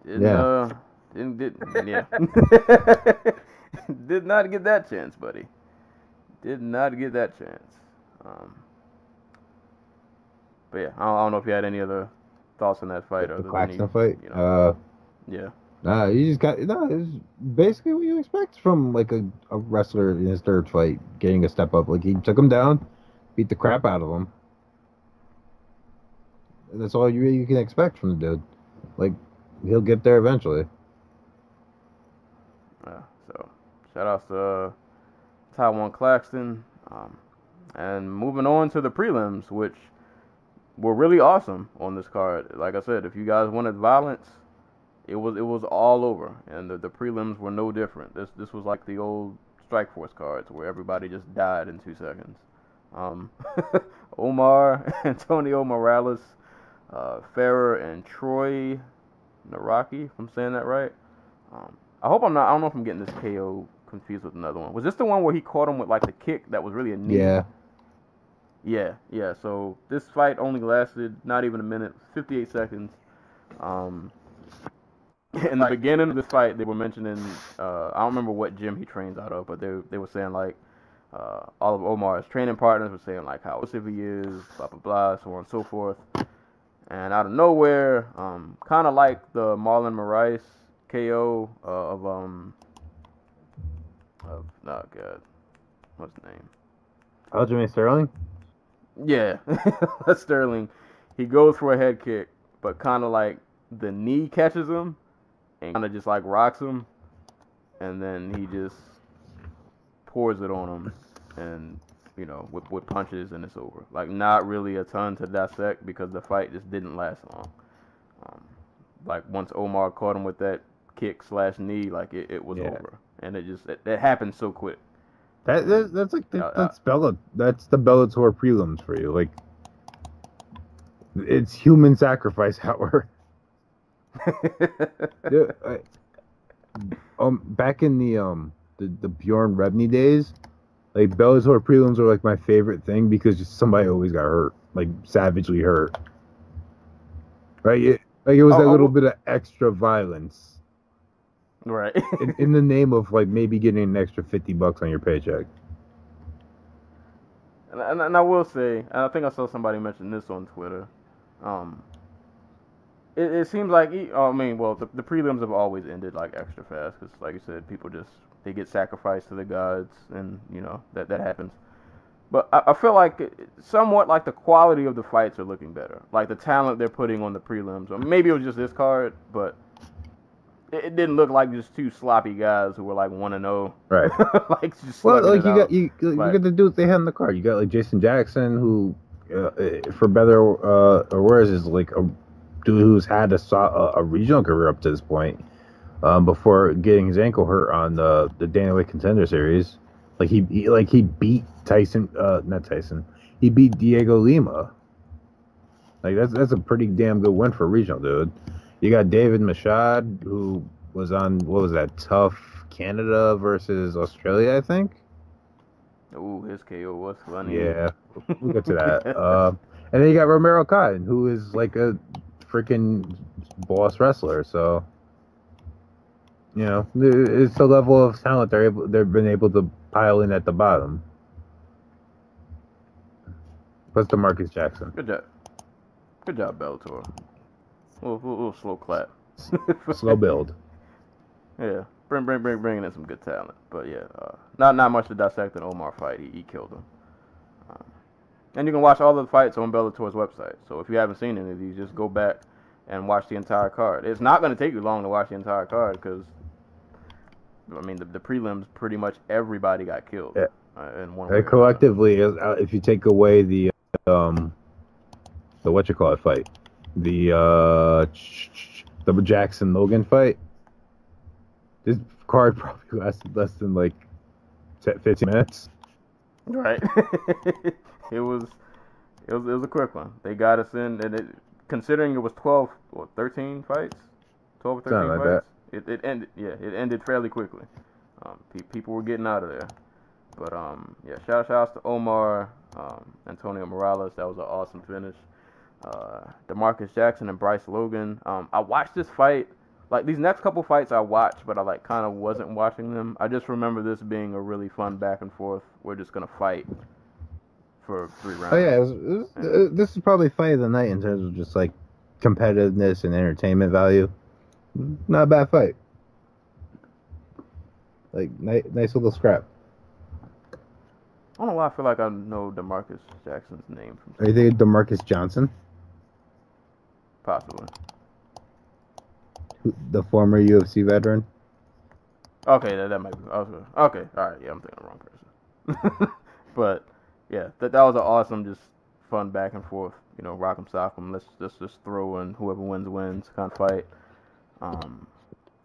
did not get that chance, buddy. Did not get that chance. But yeah, I don't know if you had any other thoughts on that fight. The Claxton fight? Yeah. Nah, you just got... No, it's basically what you expect from like a wrestler in his third fight, getting a step up. Like, he took him down, beat the crap out of him. And that's all you can expect from the dude. Like, he'll get there eventually. So, shout outs to Taiwan Claxton, and moving on to the prelims, which were really awesome on this card. Like I said, if you guys wanted violence, it was all over, and the prelims were no different. This was like the old Strikeforce cards where everybody just died in 2 seconds. Omar, Antonio Morales, Ferrer, and Troy Naraki, if I'm saying that right. I don't know if I'm getting this KO confused with another one. Was this the one where he caught him with like the kick that was really a knee? Yeah. Yeah. So this fight only lasted not even a minute, 58 seconds. In the beginning of this fight, they were mentioning, I don't remember what gym he trains out of, but they were saying like, all of Omar's training partners were saying like how aggressive he is, blah blah blah, so on and so forth. And out of nowhere, kind of like the Marlon Moraes KO of oh god, what's his name? Aljamain Sterling? Yeah, that's Sterling. He goes for a head kick, but kind of like the knee catches him and kind of just like rocks him, and then he just pours it on him, and with punches, and it's over. Like not really a ton to dissect because the fight just didn't last long. Like once Omar caught him with that kick / knee, like it was over, and it happened so quick. That's like that's the Bellator prelims for you. Like it's human sacrifice hour. Back in the Bjorn Rebney days, like Bellator prelims were like my favorite thing because just somebody always got hurt, like savagely hurt. Right? It was that little bit of extra violence. Right. in the name of like maybe getting an extra $50 on your paycheck. And I will say, and I think I saw somebody mention this on Twitter. It seems like the prelims have always ended like extra fast because, like you said, people they get sacrificed to the gods, and that happens. But I feel like somewhat like the quality of the fights are looking better, like the talent they're putting on the prelims. Or maybe it was just this card, but it didn't look like just two sloppy guys who were like 1-0. Right. Like just you got the dudes they had in the card. You got like Jason Jackson, who for better or worse is like a dude who's had a regional career up to this point, before getting his ankle hurt on the Dana White Contender Series. Like he beat Tyson, not Tyson. He beat Diego Lima. Like that's a pretty damn good win for a regional dude. You got David Machad, who was on, what was that, Tough Canada versus Australia, I think? Ooh, his KO was funny. Yeah, we'll get to that. And then you got Romero Cotton, who is like a freaking boss wrestler. So, it's the level of talent they've been able to pile in at the bottom. Plus DeMarcus Jackson. Good job, Bellator. A little slow clap. Slow build. Yeah, bringing in some good talent. But yeah, not much to dissect in Omar fight. He killed him. And you can watch all the fights on Bellator's website. So if you haven't seen any of these, just go back and watch the entire card. It's not going to take you long to watch the entire card because, the prelims, pretty much everybody got killed. Yeah. In one way. Collectively, if you take away the fight. The Jackson Logan fight. This card probably lasted less than like 15 minutes. Right. It was a quick one. They got us in, and considering it was 13 fights, 12 or 13 something fights. Like that. It ended. Yeah, it ended fairly quickly. People were getting out of there. But shout outs to Omar, Antonio Morales. That was an awesome finish. DeMarcus Jackson and Bryce Logan. I watched this fight. Like these next couple fights I watched, but I like kind of wasn't watching them. I just remember this being a really fun back and forth. We're just gonna fight for 3 rounds. Oh yeah, this is probably fight of the night in terms of just like competitiveness and entertainment value. Not a bad fight. Like nice little scrap. I don't know why I feel like I know DeMarcus Jackson's name from. Are you thinking DeMarcus Johnson? Possibly. The former UFC veteran? Okay, that might be. Okay, all right, yeah, I'm thinking the wrong person. But yeah, that was an awesome, just fun back and forth. Rock 'em, sock 'em. Let's just throw in whoever wins kind of fight.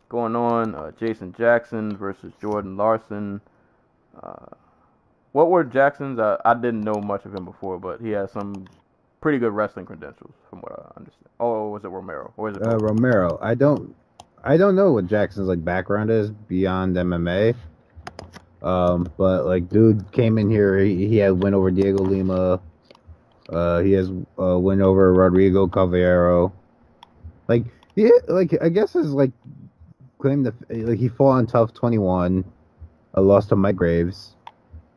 Going on, Jason Jackson versus Jordan Larson. What were Jackson's? I didn't know much of him before, but he has some pretty good wrestling credentials, from what I understand. Oh, was it Romero? Or is it Romero? I don't know what Jackson's like background is beyond MMA. But like, dude came in here. He had win over Diego Lima. He has a win over Rodrigo Cavallero. Like, yeah, like I guess his like claim to like he fought on Tough 21, lost to Mike Graves.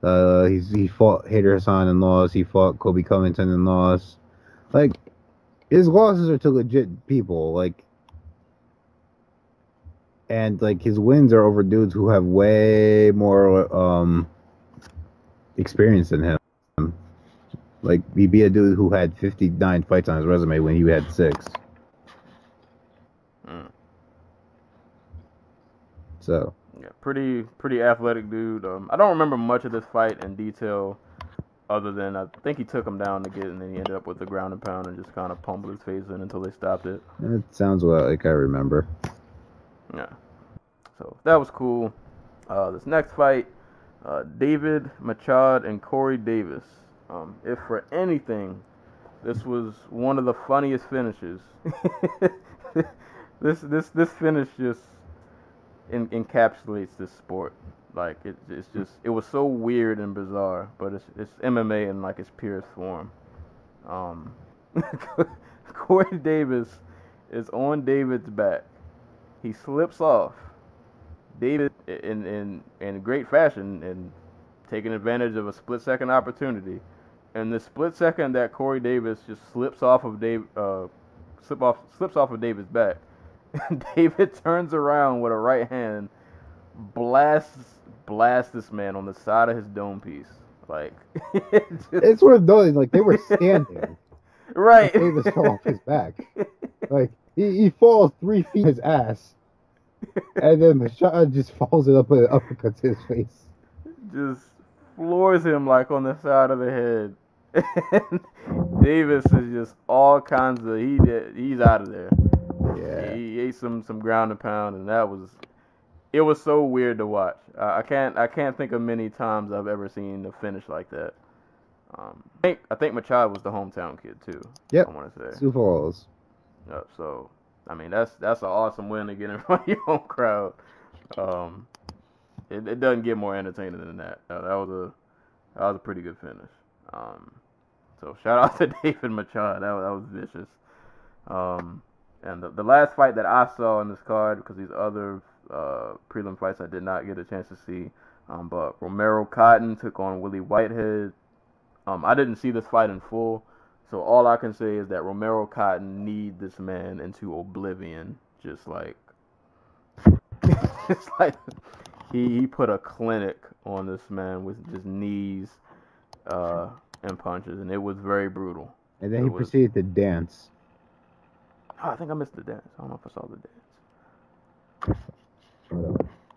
He fought Hader Hassan and lost. He fought Kobe Covington and lost. Like, his losses are to legit people. Like, and like his wins are over dudes who have way more experience than him. Like, he beat a dude who had 59 fights on his resume when he had 6. So yeah, pretty athletic dude. I don't remember much of this fight in detail, other than I think he took him down to get, and then he ended up with the ground and pound and just kind of pummeled his face in until they stopped it. it sounds like I remember. Yeah. So that was cool. This next fight, David Machado and Corey Davis. If for anything, this was one of the funniest finishes. This finish just encapsulates this sport. Like it was so weird and bizarre, but it's MMA in like its purest form. Corey Davis is on David's back. He slips off. David in great fashion and taking advantage of a split-second opportunity. And the split second that Corey Davis just slips off of David's back, David turns around with a right hand, blasts this man on the side of his dome piece. Like It's worth noting, like they were standing. right. Davis fell off his back. Like he falls 3 feet his ass, and then Machado just follows it up and uppercuts his face. Just floors him like on the side of the head. And Davis is just all kinds of he's out of there. Yeah. He ate some ground and pound, and it was so weird to watch. I can't think of many times I've ever seen a finish like that. I think Machado was the hometown kid too. Yep. I want to say. Sioux Falls. So I mean that's an awesome win to get in front of your own crowd. It doesn't get more entertaining than that. That was a pretty good finish. So shout out to David Machado. That was vicious. And the last fight that I saw in this card, because these other prelim fights I did not get a chance to see, but Romero Cotton took on Willie Whitehead. I didn't see this fight in full, so all I can say is that Romero Cotton kneed this man into oblivion. Just like it's like he put a clinic on this man with just knees and punches, and it was very brutal. And then he proceeded to dance. Oh, I think I missed the dance. I don't know if I saw the dance.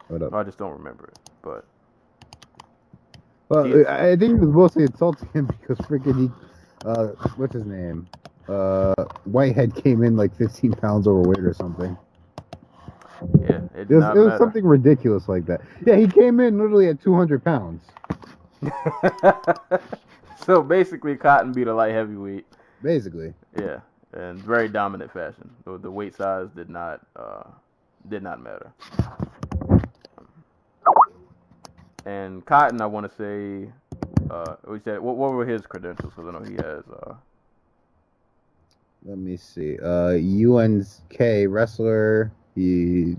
Hold up. I just don't remember it. But Well, I think it was mostly insulting him because freaking what's his name? Whitehead came in like 15 pounds overweight or something. yeah, it was something ridiculous like that. Yeah, he came in literally at 200 pounds. So basically, Cotton beat a light heavyweight. Basically. Yeah, in very dominant fashion. The weight size did not matter. And Cotton, I want to say, we said, what were his credentials? Because I know he has. Let me see. UNK wrestler. He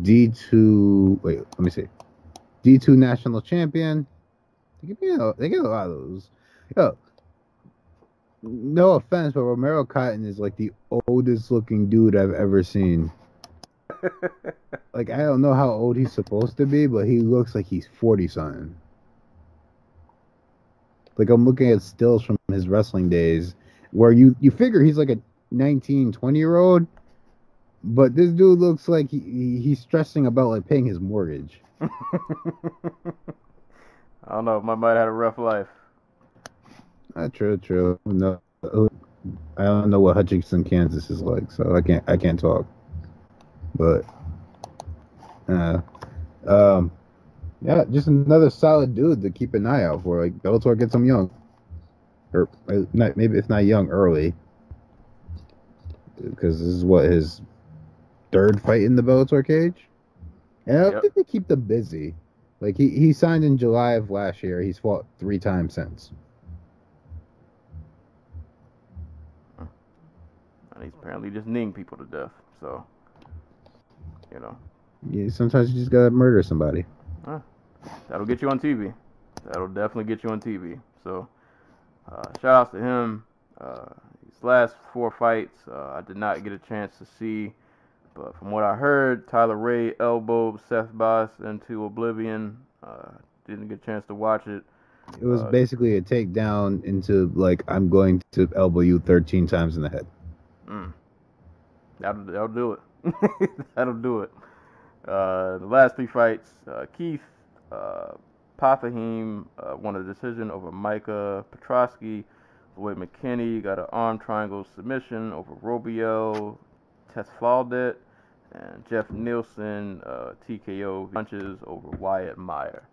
D2. Wait, let me see. D2 national champion. They get a lot of those. Yo, no offense, but Romero Cotton is like the oldest looking dude I've ever seen. Like, I don't know how old he's supposed to be, but he looks like he's 40-something. Like, I'm looking at stills from his wrestling days, where you figure he's like a 19, 20-year-old, but this dude looks like he's stressing about, like, paying his mortgage. I don't know. Might have had a rough life. True. No, I don't know what Hutchinson, Kansas is like, so I can't talk. But, yeah, just another solid dude to keep an eye out for. Like, Bellator gets him young, or not, maybe if not young, early, because this is what his third fight in the Bellator cage, and I don't think they keep them busy. Like he signed in July of last year. He's fought 3 times since. and he's apparently just kneeing people to death. So, you know. Yeah, sometimes you just gotta murder somebody. That'll get you on TV. That'll definitely get you on TV. So, shout outs to him. His last 4 fights, I did not get a chance to see. But from what I heard, Tyler Ray elbowed Seth Boss into oblivion. Didn't get a chance to watch it. It was basically a takedown into, like, I'm going to elbow you 13 times in the head. That'll do it. That'll do it. The last 3 fights, Keith Pathahim won a decision over Micah Petrosky. Lloyd McKinney got an arm triangle submission over Robiel Tesfaldet. And Jeff Nielsen TKO punches over Wyatt Meyer.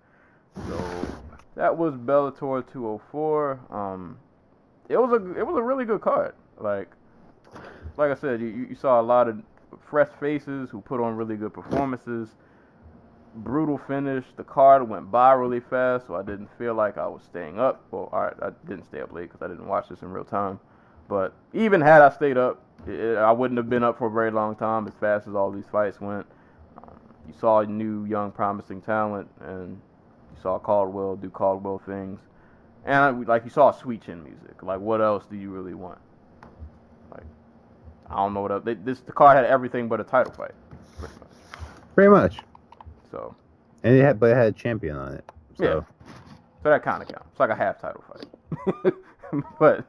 So that was Bellator 204. It was a really good card. Like I said, you saw a lot of fresh faces who put on really good performances. Brutal finish. The card went by really fast, so I didn't feel like I was staying up. Well, all right, I didn't stay up late because I didn't watch this in real time. But even had I stayed up, I wouldn't have been up for a very long time as fast as all these fights went. You saw new, young, promising talent, and you saw Caldwell do Caldwell things. And like you saw sweet chin music. Like, what else do you really want? Like, I don't know what else. The card had everything but a title fight, Pretty much. So. And it had a champion on it. So. Yeah. So that kind of counts. It's like a half title fight. But,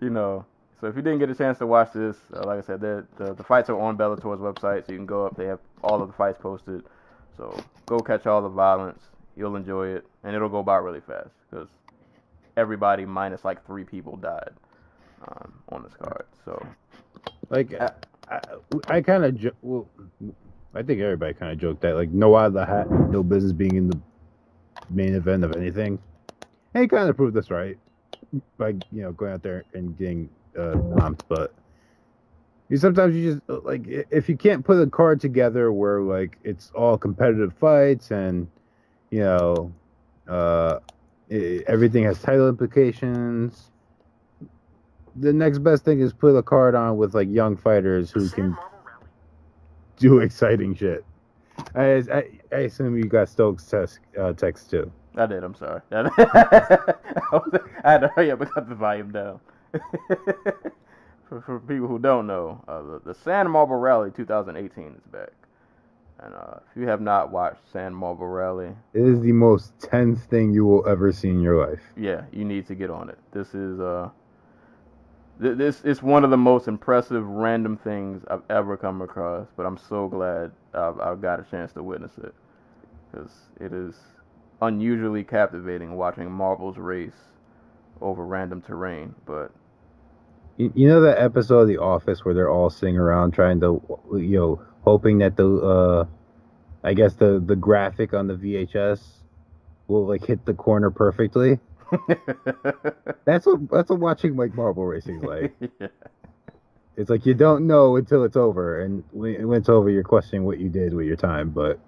you know, so if you didn't get a chance to watch this, like I said, the fights are on Bellator's website, so you can go up. They have all of the fights posted. So go catch all the violence. You'll enjoy it, and it'll go by really fast because everybody minus like 3 people died on this card. So, like, I kind of I think everybody kind of joked that, like, no out of the hat, no business being in the main event of anything. And he kind of proved this right by, you know, going out there and getting bombed. But sometimes you just, like, if you can't put a card together where, like, it's all competitive fights and, you know, everything has title implications, the next best thing is put a card on with, like, young fighters who can do exciting shit. I assume you got Stokes' text too. I did. I'm sorry. I had to hurry up and cut the volume down. for people who don't know, the San Marble Rally 2018 is back. And if you have not watched San Marble Rally, it is the most tense thing you will ever see in your life. Yeah, you need to get on it. This is This is one of the most impressive random things I've ever come across, but I'm so glad I've got a chance to witness it, because it is unusually captivating watching marbles race over random terrain. But you know that episode of The Office where they're all sitting around trying to, you know, hoping that I guess the graphic on the VHS will, like, hit the corner perfectly. That's what watching, like, marble racing is like. Yeah. It's like you don't know until it's over, and when it's over, you're questioning what you did with your time, but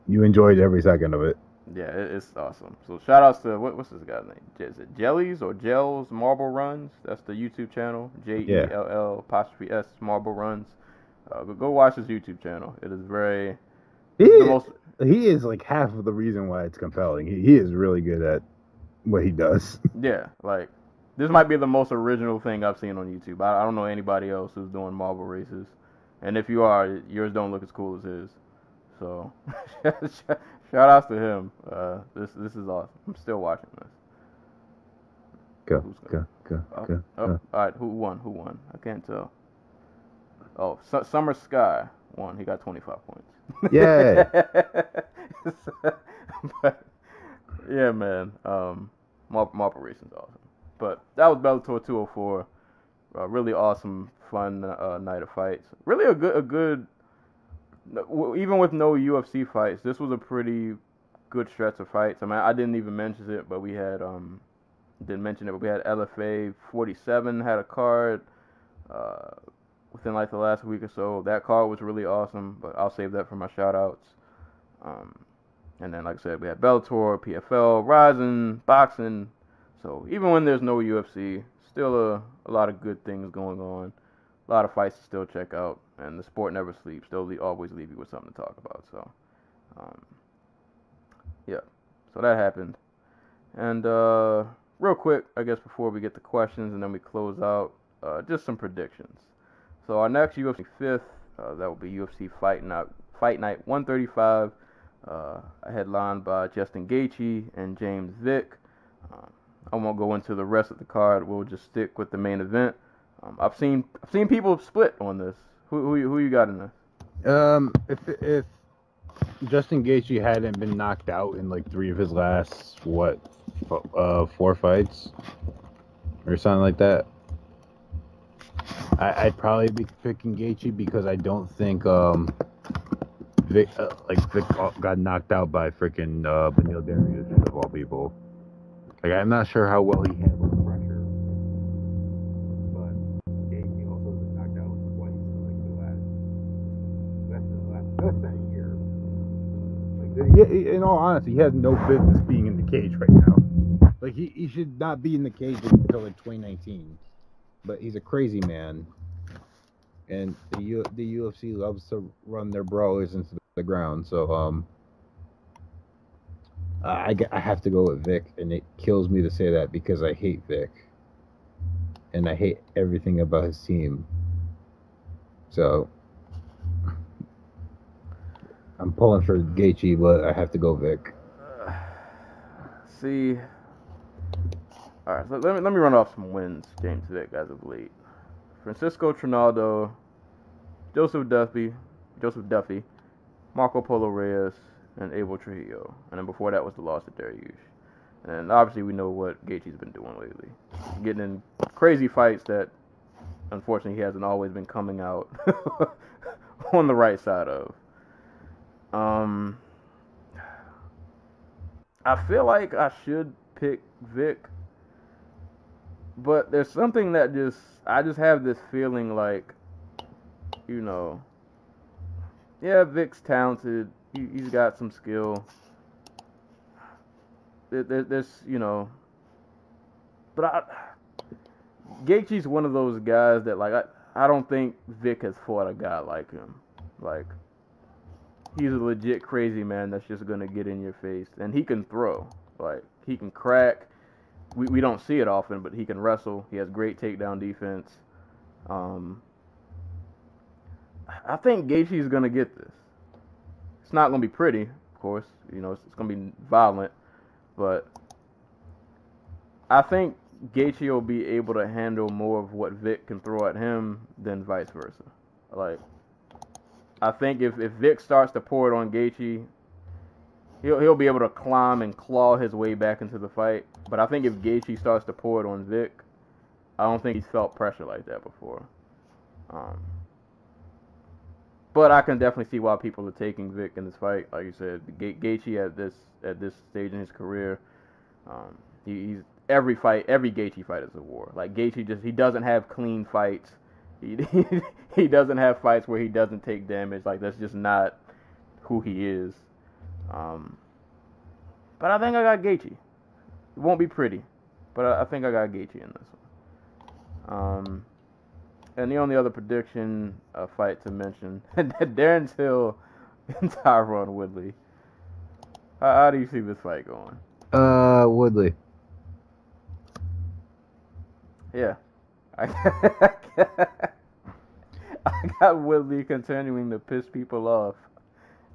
you enjoyed every second of it. Yeah, it's awesome. So shout outs to what's this guy's name? Is it Jellies or Gels Marble Runs? That's the YouTube channel. JELL''S Marble Runs. Go watch his YouTube channel. It is very. He is like half of the reason why it's compelling. He is really good at what he does. Yeah, like, this might be the most original thing I've seen on YouTube. I don't know anybody else who's doing marble races, and if you are, yours don't look as cool as his. So shout outs to him. This is awesome. I'm still watching this. Go. All right, who won? I can't tell. Oh, Summer Sky won. He got 25 points. Yeah. But, yeah, man. Marble racing's awesome. But that was Bellator 204. Really awesome, fun night of fights. Really a good. Even with no UFC fights, this was a pretty good stretch of fights. I mean, I didn't even mention it, but we had didn't mention it, but we had LFA 47 had a card within like the last week or so. That card was really awesome, but I'll save that for my shout outs. And then, like I said, we had Bellator, PFL, Rizin, boxing. So even when there's no UFC, still a lot of good things going on. a lot of fights to still check out, and the sport never sleeps. They'll always leave you with something to talk about. So, yeah. So that happened. And real quick, I guess before we get to questions and then we close out, just some predictions. So our next UFC 5th, that will be UFC Fight Night 135, headlined by Justin Gaethje and James Vick. I won't go into the rest of the card. We'll just stick with the main event. I've seen people split on this. Who you got in this? If Justin Gaethje hadn't been knocked out in like 3 of his last 4 fights or something like that, I'd probably be picking Gaethje because I don't think Vick got knocked out by freaking Beneil Dariush of all people. Like, I'm not sure how well he handles the pressure, but Gaethje also was knocked out twice in like less than a year. Like, in all honesty, he has no business being in the cage right now. Like, he should not be in the cage until like 2019. But he's a crazy man, and the UFC loves to run their brawlers into the ground. So I have to go with Vick, and it kills me to say that because I hate Vick, and I hate everything about his team. So I'm pulling for Gaethje, but I have to go Vick. See. All right, so let me run off some wins, James Vick, as of late. Francesco Trinaldo, Joseph Duffy, Marco Polo Reyes, and Abel Trujillo. And then before that was the loss to Dariush. And obviously we know what Gaethje's been doing lately. Getting in crazy fights that, unfortunately, he hasn't always been coming out on the right side of. I feel like I should pick Vick, but there's something that I just have this feeling like, yeah, Vick's talented. He's got some skill. There's, but Gaethje's one of those guys that, like, I don't think Vick has fought a guy like him. Like, he's a legit crazy man that's just gonna get in your face, and he can throw. Like, he can crack. We don't see it often, but he can wrestle. He has great takedown defense. I think Gaethje's going to get this. It's not going to be pretty, of course. It's going to be violent. But I think Gaethje will be able to handle more of what Vick can throw at him than vice versa. Like, I think if Vick starts to pour it on Gaethje, he'll be able to climb and claw his way back into the fight. But I think if Gaethje starts to pour it on Vick, I don't think he's felt pressure like that before. But I can definitely see why people are taking Vick in this fight. Like you said, Gaethje at this stage in his career, he's every Gaethje fight is a war. Like, Gaethje he doesn't have clean fights. He doesn't have fights where he doesn't take damage. Like, that's just not who he is. But I think I got Gaethje. It won't be pretty, but I think I got Gaethje in this one. And the only other prediction fight to mention, Darren Till and Tyron Woodley. How do you see this fight going? Woodley. Yeah. I got Woodley continuing to piss people off.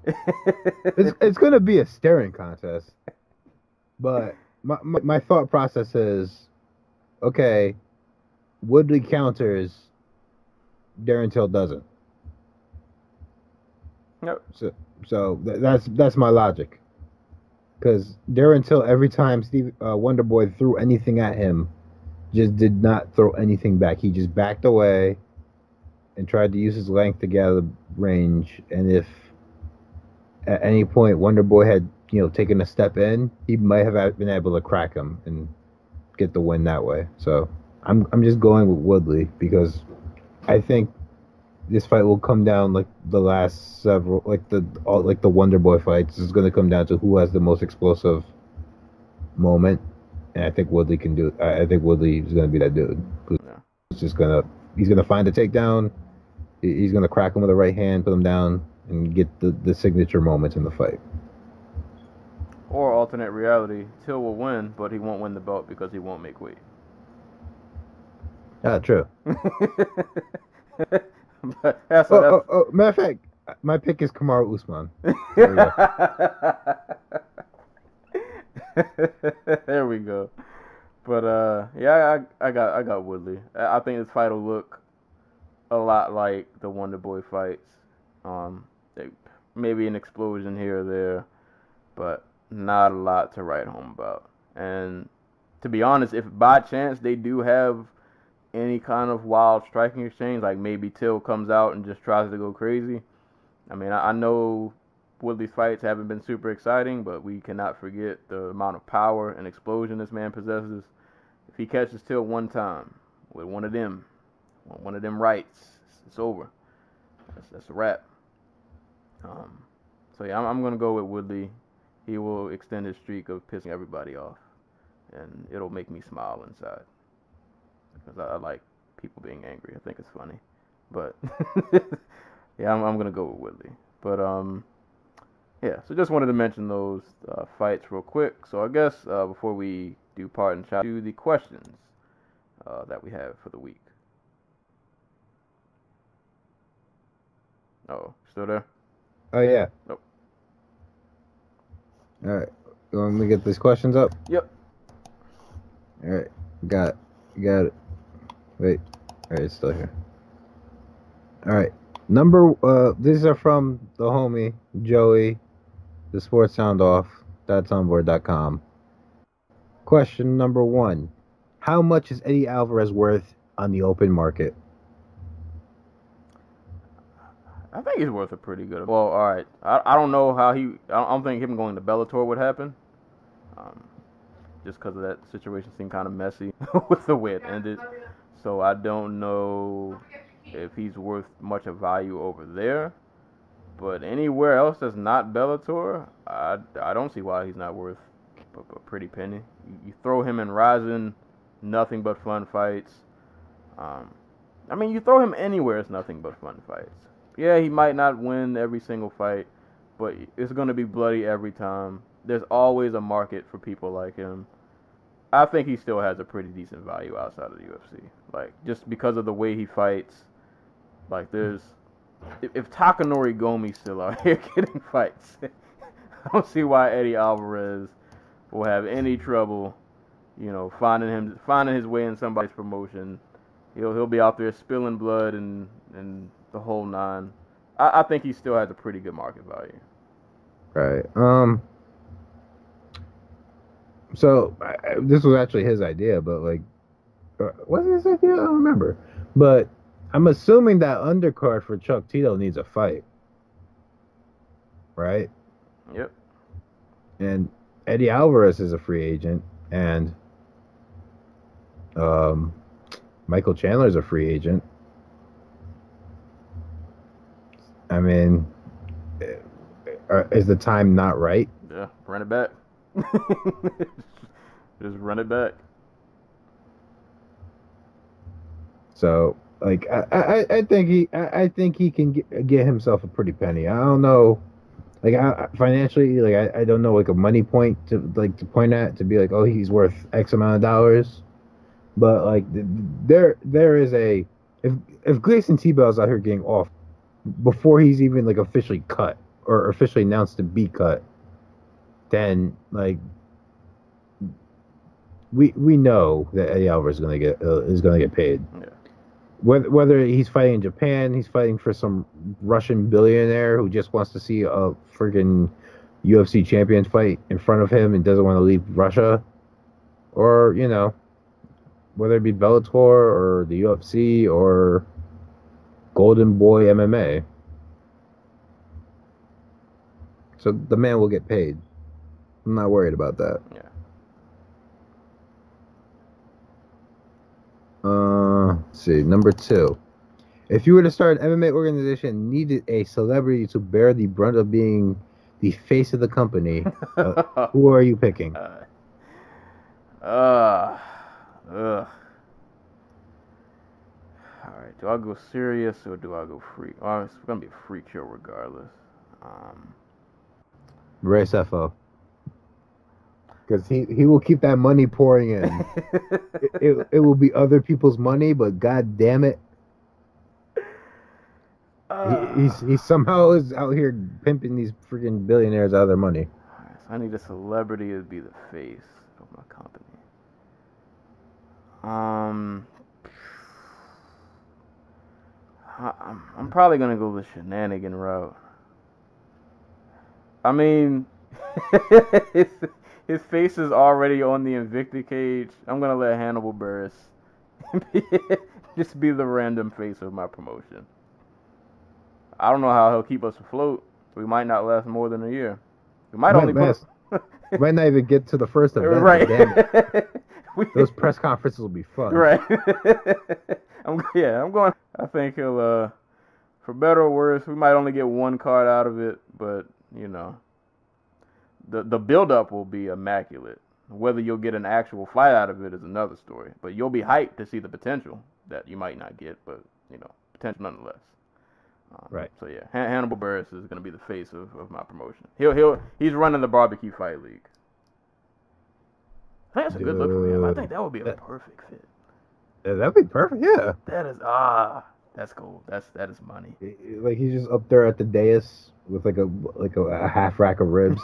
It's going to be a staring contest. But my thought process is, okay, Woodley counters, Darren Till doesn't. Yep. So that's my logic. Because Darren Till, every time Wonderboy threw anything at him, just did not throw anything back. He just backed away and tried to use his length to get out of the range. And if at any point Wonderboy had taken a step in, he might have been able to crack him and get the win that way. So I'm just going with Woodley because I think this fight will come down like the last several, like the Wonderboy fights. It's going to come down to who has the most explosive moment, and I think Woodley can do it. I think Woodley is going to be that dude who's just going to he's gonna find a takedown. He's gonna crack him with a right hand, put him down, and get the signature moments in the fight. Or alternate reality, Till will win, but he won't win the belt because he won't make weight. True. But Matter of fact, my pick is Kamaru Usman. There we go. But yeah, I got Woodley. I think this fight will look a lot like the Wonder Boy fights. Maybe an explosion here or there, but not a lot to write home about. And to be honest, if by chance they do have any kind of wild striking exchange, like maybe Till comes out and just tries to go crazy. I mean, I know Woodley's fights haven't been super exciting, but we cannot forget the amount of power and explosion this man possesses. If he catches Till one time with one of them rights, it's over. That's a wrap. So yeah, I'm gonna go with Woodley. He will extend his streak of pissing everybody off, and it'll make me smile inside because I like people being angry. I think it's funny, but yeah, I'm gonna go with Woodley. But yeah, so just wanted to mention those fights real quick. So I guess before we do part and shout to the questions that we have for the week. Oh, still there? Oh yeah. Nope. All right. You want me to get these questions up? Yep. All right. Got it. Wait. All right, it's still here. All right. These are from the homie Joey, the Sports Sound Off. That'sOnboard.com. Question number 1: how much is Eddie Alvarez worth on the open market? I think he's worth a pretty good. Well, all right. I don't know how I don't think him going to Bellator would happen. Just because of that situation seemed kind of messy with the way it ended. So I don't know if he's worth much of value over there. But anywhere else that's not Bellator, I don't see why he's not worth a pretty penny. You throw him in Rizin, nothing but fun fights. I mean, you throw him anywhere, it's nothing but fun fights. Yeah, he might not win every single fight, but it's going to be bloody every time. There's always a market for people like him. I think he still has a pretty decent value outside of the UFC. Like, just because of the way he fights. Like, if Takanori Gomi's still out here getting fights, I don't see why Eddie Alvarez will have any trouble, finding his way in somebody's promotion. He'll be out there spilling blood and the whole nine. I think he still has a pretty good market value. Right. So this was actually his idea, but was it his idea? I don't remember. But I'm assuming that undercard for Chuck Tito needs a fight, right? Yep. And Eddie Alvarez is a free agent, and Michael Chandler's a free agent. I mean, is the time not right? Yeah, run it back. Just run it back. So, I think he can get himself a pretty penny. I don't know, financially, I don't know a money point to point at to be oh, he's worth X amount of dollars. But there is if Gleason T-Bell's out here getting off before he's even officially cut or officially announced to be cut, then we know that Eddie Alvarez is gonna get paid. Yeah. Whether he's fighting in Japan, he's fighting for some Russian billionaire who just wants to see a friggin' UFC champion fight in front of him and doesn't want to leave Russia, or whether it be Bellator or the UFC or Golden Boy MMA. So the man will get paid. I'm not worried about that. Yeah. Let's see. Number 2. If you were to start an MMA organization and needed a celebrity to bear the brunt of being the face of the company, who are you picking? All right. Do I go serious or do I go freak? Oh, it's gonna be a freak show regardless. Reyes FO. Because he will keep that money pouring in. it will be other people's money, but god damn it. He somehow is out here pimping these freaking billionaires out of their money. So I need a celebrity to be the face of my company. I'm probably gonna go the shenanigan route. I mean, his face is already on the Invicta cage. I'm gonna let Hannibal Buress just be the random face of my promotion. I don't know how he'll keep us afloat. We might not last more than a year. We might only might not even get to the first event. Right. Damn it. Those press conferences will be fun. Right. I'm going. I think he'll, for better or worse, we might only get one card out of it, but you know, the build-up will be immaculate. Whether you'll get an actual fight out of it is another story. But you'll be hyped to see the potential that you might not get, but you know, potential nonetheless. Right. So yeah, Hannibal Buress is going to be the face of my promotion. He's running the barbecue fight league. I think that's a good look for him. I think that would be a perfect fit. That'd be perfect. Yeah. That is that's cool. That is money. Like he's just up there at the dais with like a half rack of ribs.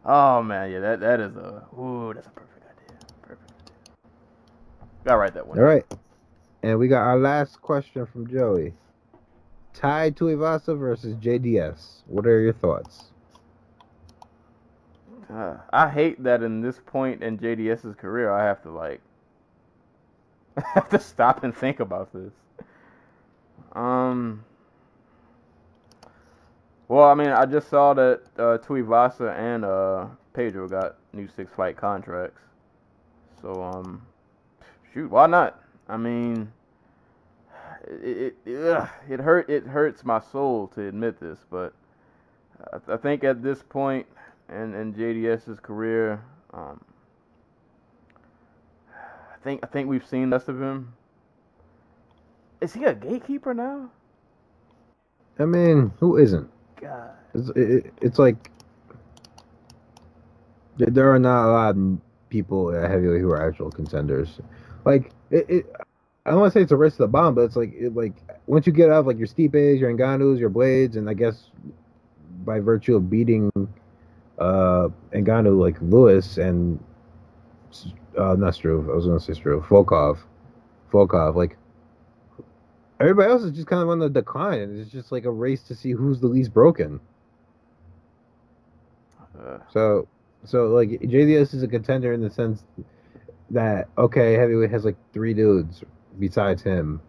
Oh man, yeah, that's a perfect idea. Perfect idea. Gotta write that one. All right. And we got our last question from Joey. Tai Tuivasa versus JDS. What are your thoughts? I hate that in this point in JDS's career, I have to stop and think about this. Well, I mean, I just saw that Tuivasa and Pedro got new 6-fight contracts. So, shoot, why not? I mean, it hurts my soul to admit this, but I think at this point in JDS's career, I think we've seen less of him. Is he a gatekeeper now? I mean, who isn't? God, it's like there are not a lot of people at heavyweight who are actual contenders. Like I don't want to say it's a race to the bottom, but it's like once you get out of like your Stipes, your Ngannous, your Blaydes, and I guess by virtue of beating Ngannou, like Lewis and not Struve, I was gonna say Struve, Volkov, like everybody else is just kind of on the decline, and it's just like a race to see who's the least broken. So like JDS is a contender in the sense that okay, heavyweight has like 3 dudes besides him,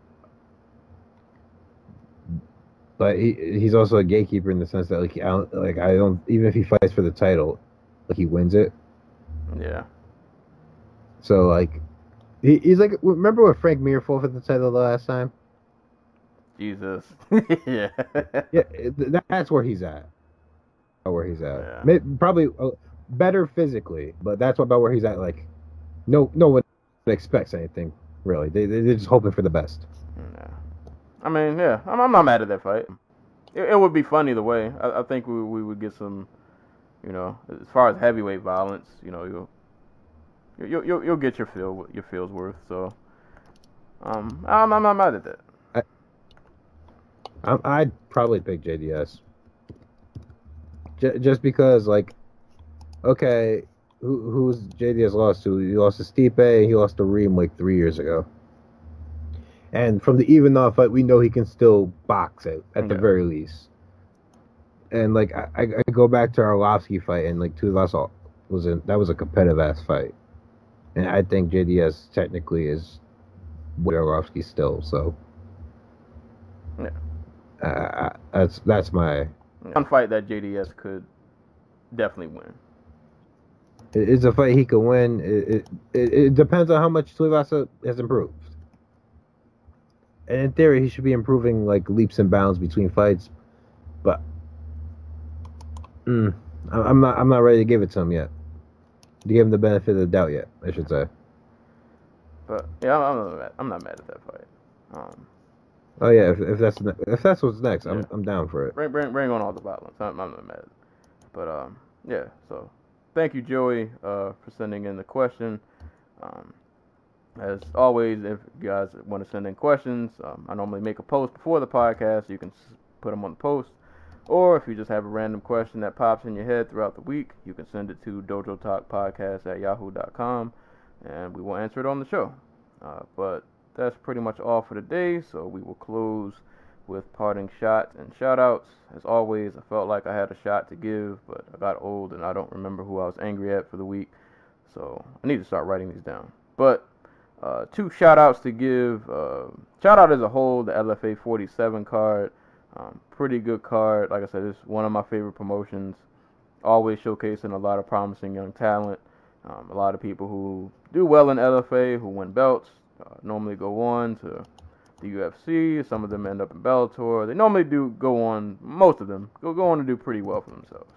but he's also a gatekeeper in the sense that I don't even if he fights for the title, like he wins it. Yeah. So like he's like, remember when Frank Mir fought for the title the last time? Jesus. Yeah. Yeah, that's where he's at. Yeah. Maybe, probably better physically, but that's about where he's at. Like no one expects anything really. They're just hoping for the best. Yeah. I mean, yeah, I'm not mad at that fight. It would be fun either way. I think we would get some, you know, as far as heavyweight violence, you know, you'll get your feel's worth. So, I'm not mad at that. I'd probably pick JDS. Just because, like, okay, who's JDS lost to? He lost to Stipe, and he lost to Reem like 3 years ago. And from the Ivanov fight, we know he can still box at the very least. And like I go back to our Arlovsky fight, and like Tuivasa that was a competitive ass fight. And I think JDS technically is with Arlovsky still. So yeah, that's my one fight that JDS could definitely win. It's a fight he could win. It depends on how much Tuivasa has improved. And in theory, he should be improving like leaps and bounds between fights, but I'm not ready to give it to him yet. To give him the benefit of the doubt yet, I should say. But yeah, I'm not mad at that fight. Oh yeah, if that's what's next, Yeah. I'm down for it. Bring on all the violence. I'm not mad. But yeah. So thank you, Joey, for sending in the question. As always, if you guys want to send in questions, I normally make a post before the podcast. You can put them on the post. Or if you just have a random question that pops in your head throughout the week, you can send it to dojotalkpodcast@yahoo.com, and we will answer it on the show. But that's pretty much all for today, so we will close with parting shots and shout-outs. As always, I felt like I had a shot to give, but I got old and I don't remember who I was angry at for the week, so I need to start writing these down. But 2 shout-outs to give. Shout-out as a whole, the LFA 47 card. Pretty good card. Like I said, it's one of my favorite promotions. Always showcasing a lot of promising young talent. A lot of people who do well in LFA, who win belts, normally go on to the UFC. Some of them end up in Bellator. They normally do go on, most of them, go on to do pretty well for themselves.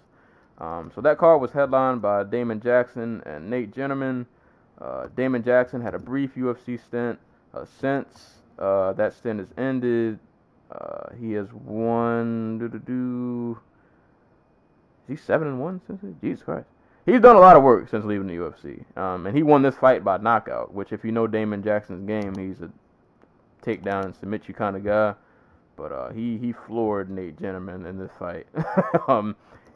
So that card was headlined by Damon Jackson and Nate Jennerman. Damon Jackson had a brief UFC stint. Since that stint has ended, he has won. Is he 7-1 since it? Jesus Christ. He's done a lot of work since leaving the UFC. And he won this fight by knockout, which if you know Damon Jackson's game, he's a takedown and submit you kind of guy. But he floored Nate Jennerman in this fight.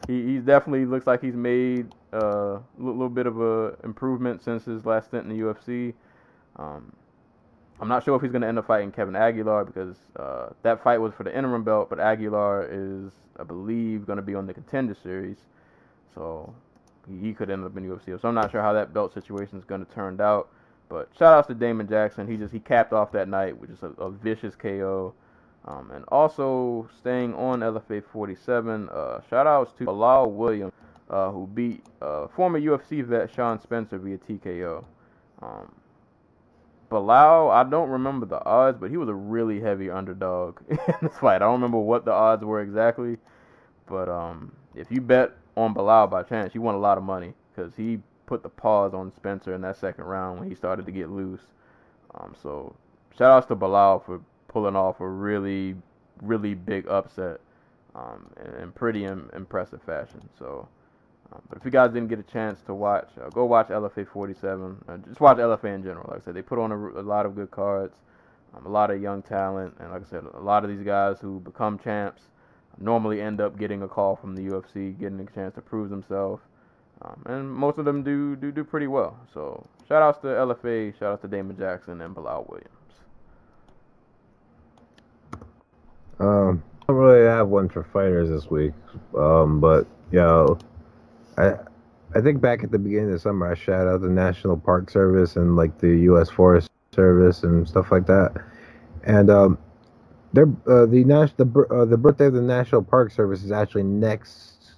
He definitely looks like he's made a little bit of a improvement since his last stint in the UFC. I'm not sure if he's going to end up fighting Kevin Aguilar because that fight was for the interim belt, but Aguilar is, I believe, going to be on the Contender Series. So he could end up in UFC. So I'm not sure how that belt situation is going to turn out. But shout outs to Damon Jackson. He capped off that night with just a vicious KO. And also staying on LFA 47, shout outs to Bilal Williams, who beat former UFC vet Sean Spencer via TKO. Bilal, I don't remember the odds, but he was a really heavy underdog in this fight. I don't remember what the odds were exactly, but if you bet on Bilal by chance, you won a lot of money because he put the pause on Spencer in that second round when he started to get loose. So shout outs to Bilal for pulling off a really, really big upset in pretty impressive fashion. So, but if you guys didn't get a chance to watch, go watch LFA 47. Just watch LFA in general. Like I said, they put on a lot of good cards, a lot of young talent, and like I said, a lot of these guys who become champs normally end up getting a call from the UFC, getting a chance to prove themselves, and most of them do pretty well. So shout outs to LFA, shout outs to Damon Jackson and Bilal Williams. I don't really have one for fighters this week, but I think back at the beginning of the summer I shout out the National Park Service and like the U.S. Forest Service and stuff like that, and the birthday of the National Park Service is actually next